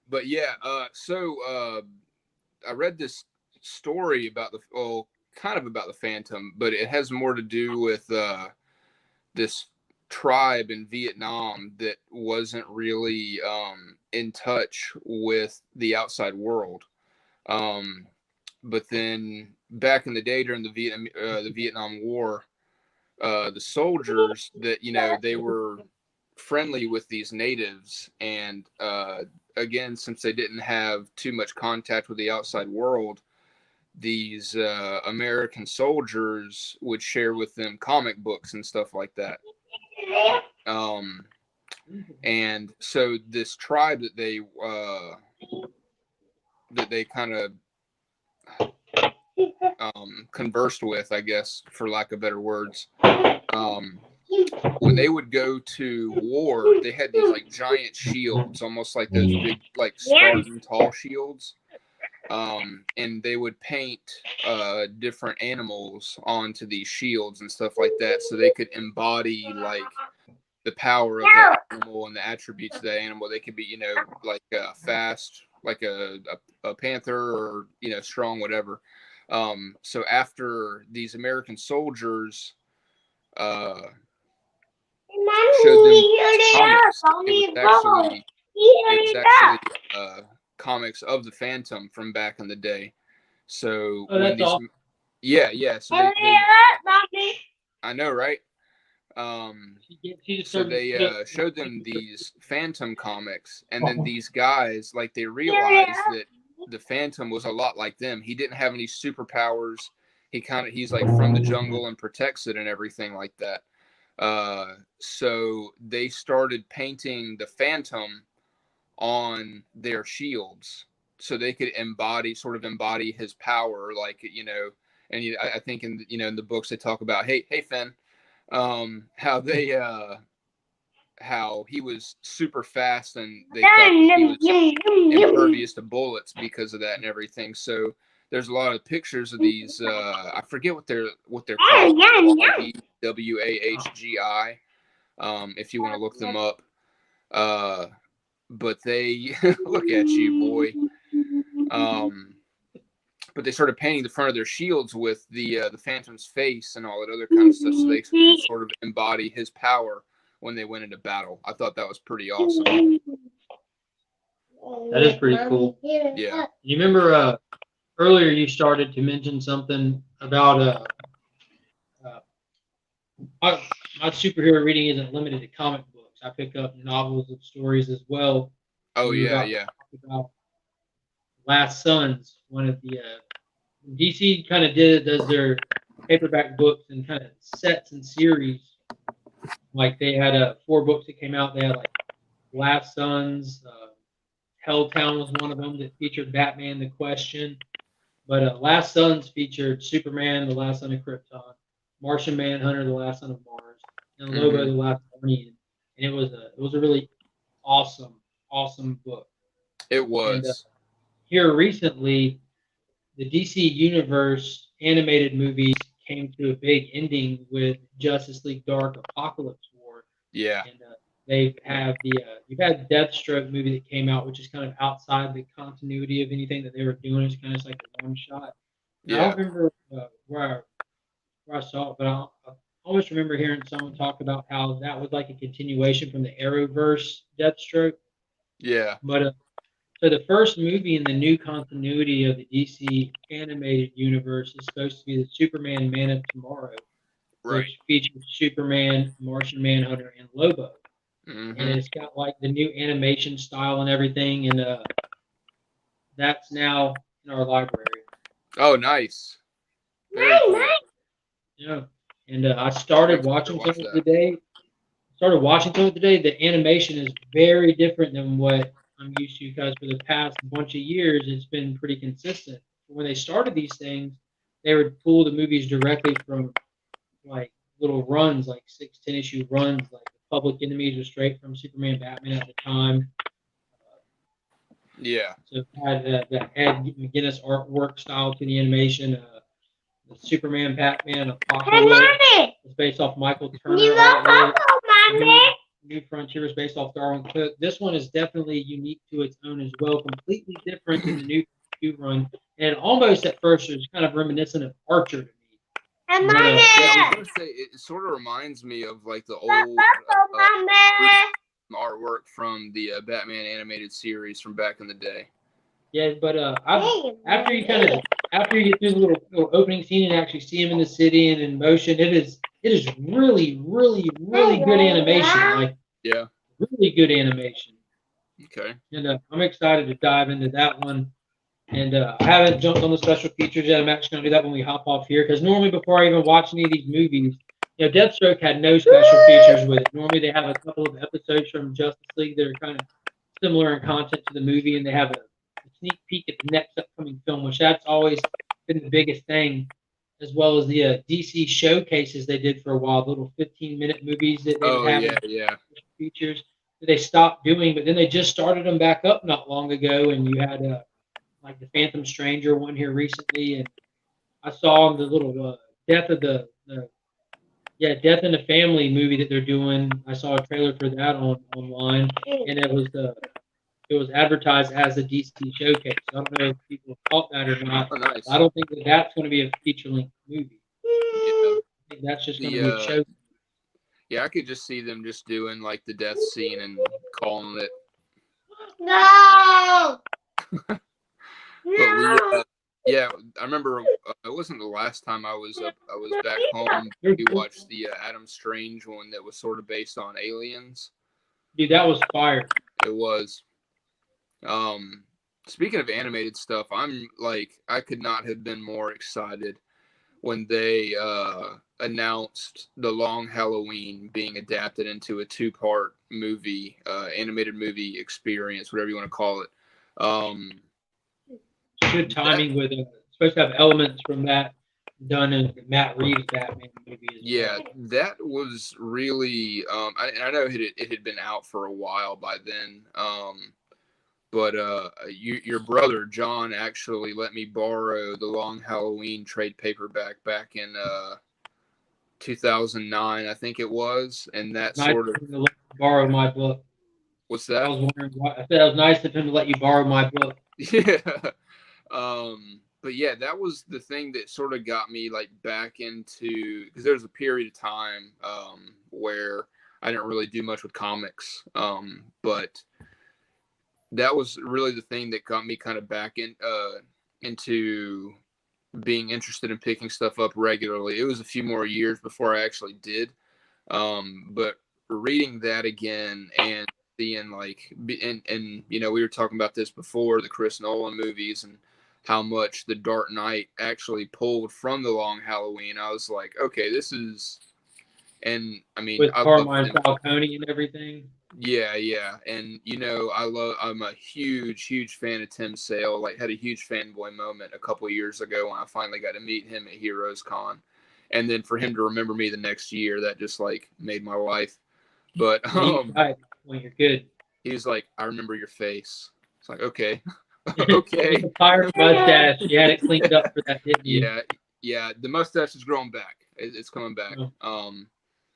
But yeah, so I read this story about kind of about the Phantom, but it has more to do with this tribe in Vietnam that wasn't really in touch with the outside world. But then back in the day during the Vietnam War, the soldiers that, they were friendly with these natives, and again, since they didn't have too much contact with the outside world, these American soldiers would share with them comic books and stuff like that. And so this tribe that they kind of conversed with, I guess, for lack of better words, when they would go to war, they had these like giant shields, almost like those big, like Spartan tall shields. And they would paint different animals onto these shields and stuff like that, so they could embody like the power of that animal and the attributes of that animal. They could be, like fast, like a panther, or strong, whatever. So after these American soldiers showed them comics, it was actually comics of the Phantom from back in the day. So when these, awesome. So they, I know, right? So they showed them these Phantom comics, and then these guys, like, they realized that the Phantom was a lot like them. He didn't have any superpowers. He's like from the jungle and protects it and everything like that. So they started painting the Phantom on their shields so they could embody his power, like, and I think in the books they talk about, hey Finn, how he was super fast, and they thought he was impervious to bullets because of that and everything. So there's a lot of pictures of these. I forget what they're called. WAHGI. If you want to look them up. But they look at you, boy. But they started painting the front of their shields with the Phantom's face and all that other kind of stuff, so they could sort of embody his power when they went into battle. I thought that was pretty awesome. That is pretty cool. Yeah. You remember earlier you started to mention something about uh, my superhero reading isn't limited to comic books. I pick up novels and stories as well. Oh We were yeah, about to yeah, talk about Last Sons, one of the DC kind of does their paperback books and kind of sets and series. Like they had 4 books that came out. They had like Last Sons, Helltown was one of them that featured Batman: The Question. But Last Sons featured Superman, the last son of Krypton, Martian Manhunter, the last son of Mars, and Lobo, hmm the last Guardian. And it was a really awesome book. it And was. here recently, the DC Universe animated movies came to a big ending with Justice League Dark Apocalypse War, Yeah, and they have you've had Deathstroke movie that came out, which is kind of outside the continuity of anything that they were doing. It's kind of like a one shot. And I yeah, don't remember where I saw it, but I always remember hearing someone talk about how that was like a continuation from the Arrowverse Deathstroke. yeah. But so the first movie in the new continuity of the DC animated universe is supposed to be the Superman Man of Tomorrow, Right. which features Superman, Martian Manhunter, and Lobo. And hmm it's got like the new animation style and everything, and that's now in our library. Oh, nice. Very cool. Yeah, and I I'm started excited to watching some watch of it that. today. Started watching some of it today. The animation is very different than what I'm used to because for the past bunch of years it's been pretty consistent. When they started these things, they would pull the movies directly from like little runs, like 6, 10 issue runs. Like the Public Enemies were straight from Superman, Batman at the time. Yeah, So it had the Ed McGuinness artwork style to the animation. The Superman, Batman, Apocalypse was based off Michael Turner artwork. New Frontier is based off Darwin Cook. This one is definitely unique to its own as well, completely different than the new run, and almost at first it was kind of reminiscent of Archer to me. yeah. I was gonna say it sort of reminds me of like the old artwork from the Batman animated series from back in the day. Yeah, but after you get through the little opening scene and actually see him in the city and in motion, it is really good animation, like Yeah. really good animation. Okay. And I'm excited to dive into that one. And I haven't jumped on the special features yet. I'm actually going to do that when we hop off here because normally before I even watch any of these movies, Deathstroke had no special features with it. Normally they have a couple of episodes from Justice League that are kind of similar in content to the movie, and they have a sneak peek at the next upcoming film, which that's always been the biggest thing, as well as the DC showcases they did for a while, the little 15-minute movies that they would Oh have yeah, in yeah. features that they stopped doing, but then they just started them back up not long ago, and you had like the Phantom Stranger one here recently, and I saw the little death of Death in the Family movie that they're doing. I saw a trailer for that online, and it was advertised as a DC showcase. I don't know if people caught that or not. Oh nice. I don't think that that's going to be a feature length movie. Yeah. I think that's just going to The be a show. yeah, I could just see them just doing like the death scene and calling it. No. But we yeah, I remember it wasn't the last time I was back home. We watched the Adam Strange one that was sort of based on aliens. Dude, that was fire. It was. Speaking of animated stuff, I'm like I could not have been more excited when they announced The Long Halloween being adapted into a 2-part movie, animated movie experience, whatever you want to call it. Good timing with supposed to have elements from that done in the Matt Reeves Batman movie as Yeah, well. that and I know it had been out for a while by then. But your brother John actually let me borrow the Long Halloween trade paperback back in 2009, I think it was, and that Nice sort of of him to let you borrow my book. what's I that? was wondering why. I said it was nice of him to let you borrow my book. Yeah. But yeah, that was the thing that sort of got me like back into because there was a period of time where I didn't really do much with comics. But that was really the thing that got me kind of back into being interested in picking stuff up regularly. It was a few more years before I actually did. But reading that again and seeing like, and you know, we were talking about this before, the Chris Nolan movies and how much The Dark Knight actually pulled from The Long Halloween. I was like, okay, this is, and I mean, With I love Carmine him. Falcone and everything. Yeah, yeah. And you know, I'm a huge fan of Tim Sale. Like had a huge fanboy moment a couple of years ago when I finally got to meet him at Heroes Con. And then for him to remember me the next year, that just like made my life. But When you're good. he was like, I remember your face. It's like, okay. With Okay. the pirate mustache, you had it cleaned up for that, didn't you? Yeah. The mustache is growing back. It's coming back. Oh.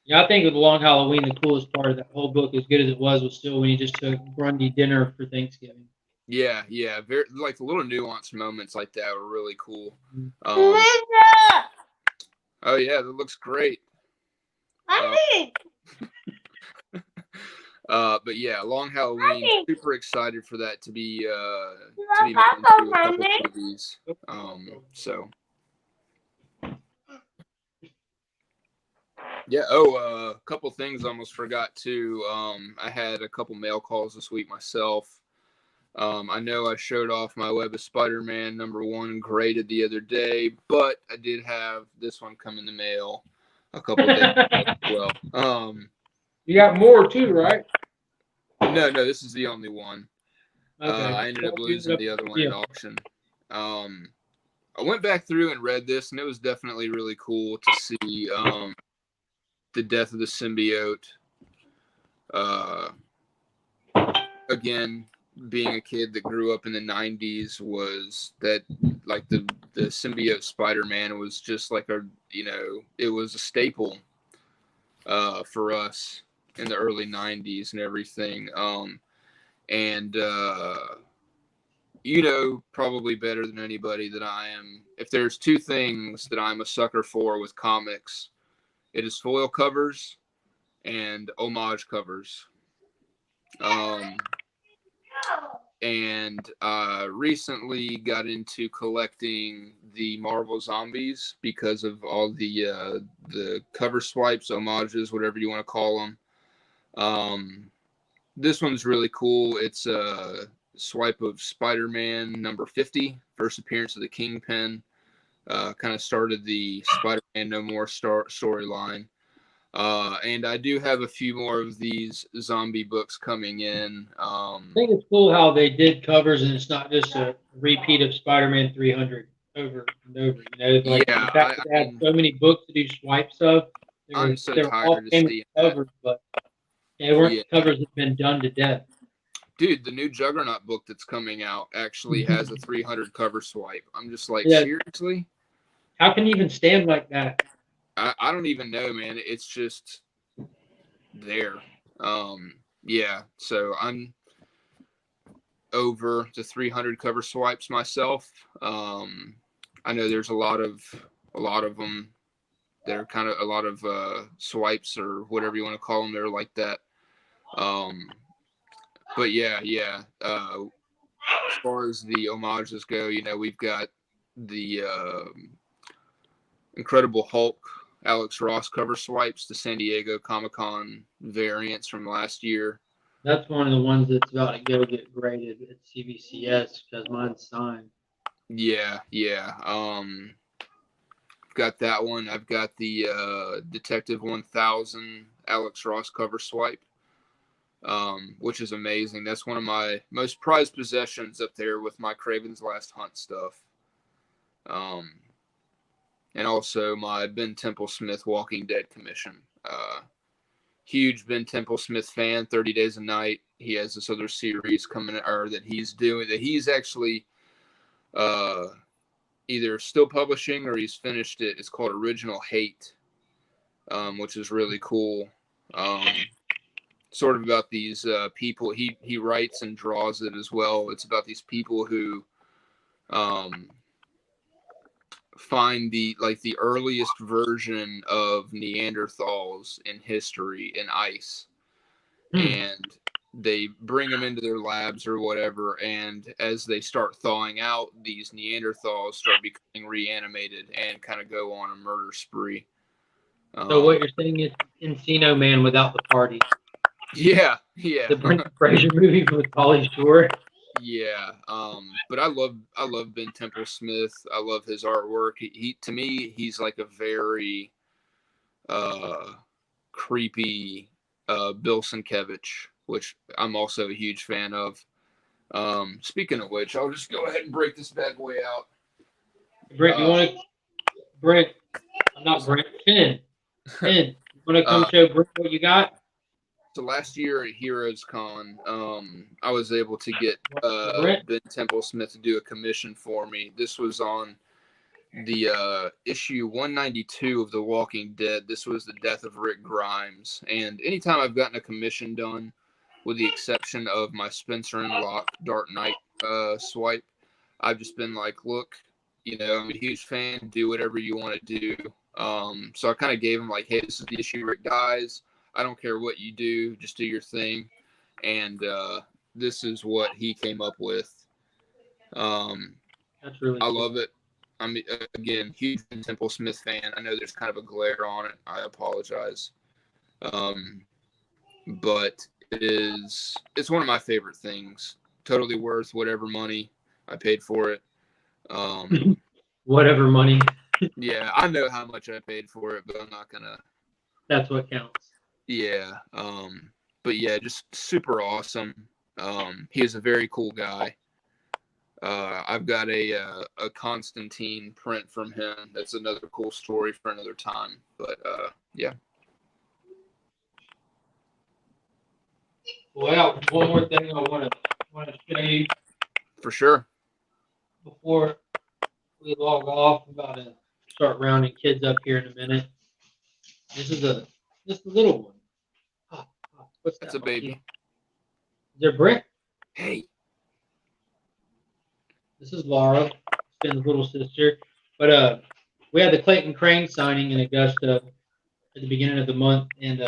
Yeah, I think with The Long Halloween, the coolest part of that whole book, as good as it was still when he just took Grundy dinner for Thanksgiving. Yeah. Very like the little nuanced moments like that were really cool. Oh yeah, that looks great. But yeah, Long Halloween. Super excited for that to be made into a couple of movies. So yeah. Oh, a couple things I almost forgot too. I had a couple mail calls this week myself. I know I showed off my Web of Spider-Man #1 graded the other day, but I did have this one come in the mail a couple days ago as well. You got more too, right? No, this is the only one. Okay. I ended up losing the other one at auction. I went back through and read this, and it was definitely really cool to see the death of the symbiote. Again, being a kid that grew up in the 90s, was that like the symbiote Spider-Man was just like it was a staple for us in the early 90s and everything. And you know, probably better than anybody that I am, if there's two things that I'm a sucker for with comics, it is foil covers and homage covers. And recently got into collecting the Marvel Zombies because of all the cover swipes, homages, whatever you want to call them. This one's really cool. It's a swipe of Spider-Man #50, first appearance of the Kingpin. Kind of started the Spider-Man No More storyline. And I do have a few more of these zombie books coming in. I think it's cool how they did covers, and it's not just a repeat of Spider-Man 300 over and over. You know, like the fact that they had so many books to do swipes of. I'm so they were all tired of seeing covers, but they weren't covers that had been done to death. Dude, the new Juggernaut book that's coming out actually has a 300 cover swipe. I'm just like, seriously? How can you even stand like that? I don't even know, man. It's just there. Yeah, so I'm over the 300 cover swipes myself. I know there's a lot of them. They're kind of a lot of swipes or whatever you want to call them. They're like that. But yeah. As far as the homages go, you know, we've got the Incredible Hulk Alex Ross cover swipes, the San Diego Comic-Con variants from last year. That's one of the ones that's about to go get graded at CBCS because mine's signed. Yeah. Got that one. I've got the Detective 1000 Alex Ross cover swipe, which is amazing. That's one of my most prized possessions up there with my Craven's Last Hunt stuff. And also my Ben Temple-Smith Walking Dead commission. Huge Ben Temple-Smith fan, 30 Days a Night. He has this other series coming, or that he's doing, that he's actually either still publishing or he's finished it. It's called Original Hate, which is really cool. Sort of about these people. He writes and draws it as well. It's about these people who find the earliest version of Neanderthals in history in ice. And they bring them into their labs or whatever, and as they start thawing out, these Neanderthals start becoming reanimated and kind of go on a murder spree. So what you're saying is Encino Man without the party. Yeah. The Brendan Fraser movie with Pauly Shore. Yeah. But I love Ben Temple Smith. I love his artwork. He to me, he's like a very creepy Bill Sienkiewicz, which I'm also a huge fan of. Speaking of which, I'll just go ahead and break this bad boy out. Brent, you want to? Brent, I'm not Brent. Finn, you want to come show Brent what you got? So last year at Heroes Con, I was able to get Ben Temple Smith to do a commission for me. This was on the issue 192 of The Walking Dead. This was the death of Rick Grimes. And anytime I've gotten a commission done, with the exception of my Spencer and Locke Dark Knight swipe, I've just been like, look, I'm a huge fan. Do whatever you want to do. So I kind of gave him like, hey, this is the issue Rick dies. I don't care what you do. Just do your thing. And this is what he came up with. That's really I cool. love it. I'm, again, huge Temple Smith fan. I know there's kind of a glare on it. I apologize. But it's one of my favorite things. Totally worth whatever money I paid for it. Whatever money. Yeah, I know how much I paid for it, but I'm not gonna. That's what counts. Yeah. But yeah, just super awesome. He is a very cool guy. I've got a Constantine print from him. That's another cool story for another time. But yeah. Well, one more thing I want to show you. For sure. Before we log off, I'm about to start rounding kids up here in a minute. This is a little one. What's that? That's a baby. Is there Brent? Hey. This is Laura, Finn's little sister. But we had the Clayton Crane signing in Augusta at the beginning of the month, and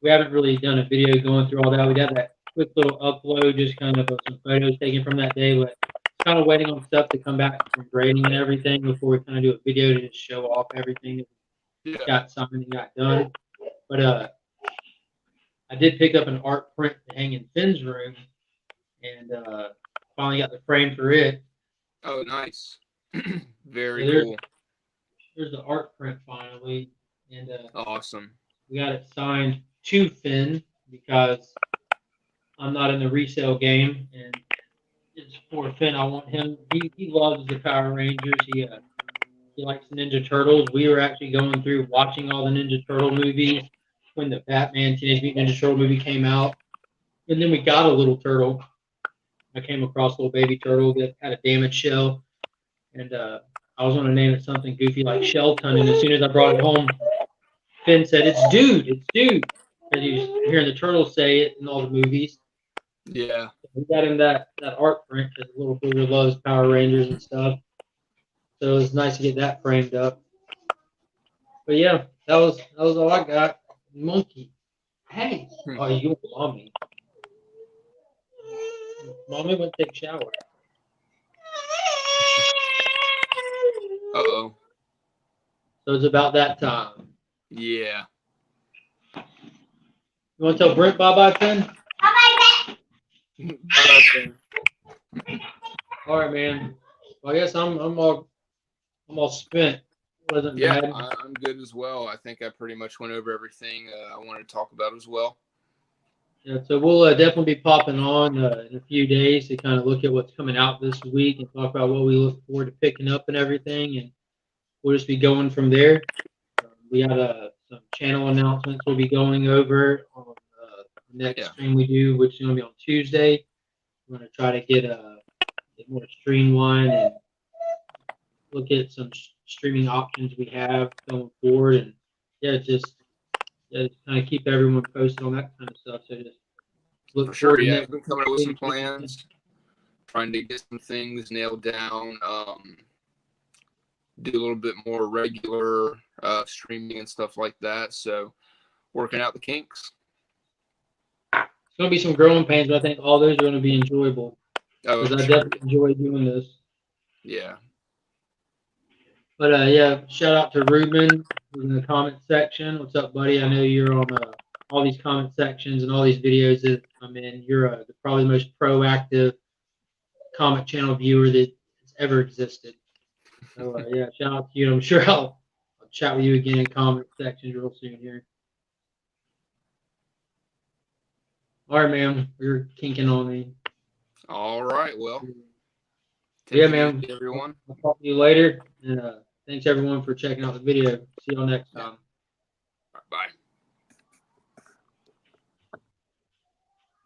we haven't really done a video going through all that. We got that quick little upload, just kind of some photos taken from that day, but kind of waiting on stuff to come back from grading and everything before we kind of do a video to just show off everything that got signed and got done. But I did pick up an art print to hang in Finn's room, and finally got the frame for it. Oh, nice. Very cool. There's the art print finally, and awesome. We got it signed to Finn because I'm not in the resale game, and it's for Finn. I want him. He loves the Power Rangers. He likes Ninja Turtles. We were actually going through watching all the Ninja Turtle movies when the Batman Teenage Mutant Ninja Turtle movie came out, and then we got a little turtle. I came across a little baby turtle that had a damaged shell, and I was going to name it something goofy like Shelton, and as soon as I brought it home, Finn said, it's dude. Because he was hearing the turtles say it in all the movies. Yeah. So we got him that art print because little booger loves Power Rangers and stuff. So it was nice to get that framed up. But yeah, that was all I got. Monkey. Hey. Oh, you mommy. Mommy went to take a shower. Uh-oh. So it's about that time. Yeah. You want to tell Brent bye-bye, Finn? Bye-bye, Brent. All right, man. Well, I guess I'm all spent. Wasn't yeah, bad. I'm good as well. I think I pretty much went over everything I wanted to talk about as well. Yeah, so we'll definitely be popping on in a few days to kind of look at what's coming out this week and talk about what we look forward to picking up and everything, and we'll just be going from there. We got some channel announcements we'll be going over on the next stream we do, which is going to be on Tuesday. We're going to try to get more streamlined and look at some streaming options we have going forward, and just kind of keep everyone posted on that kind of stuff. So just look for sure. forward to Yeah, next I've been coming up with some plans, trying to get some things nailed down. Do a little bit more regular streaming and stuff like that. So working out the kinks. going to be some growing pains, but I think all those are going to be enjoyable Oh, because I sure. definitely enjoy doing this. Yeah. But yeah, shout out to Ruben who's in the comment section. What's up, buddy? I know you're on all these comment sections and all these videos that I'm in. You're probably the most proactive comment channel viewer that has ever existed. So yeah, shout out to you. I'm sure I'll chat with you again in comment sections real soon here. All right, man. You're kinking on me. All right. Well, take Yeah, it man. easy, everyone. I'll talk to you later. And thanks everyone for checking out the video. See y'all next Yeah. time. All right, bye.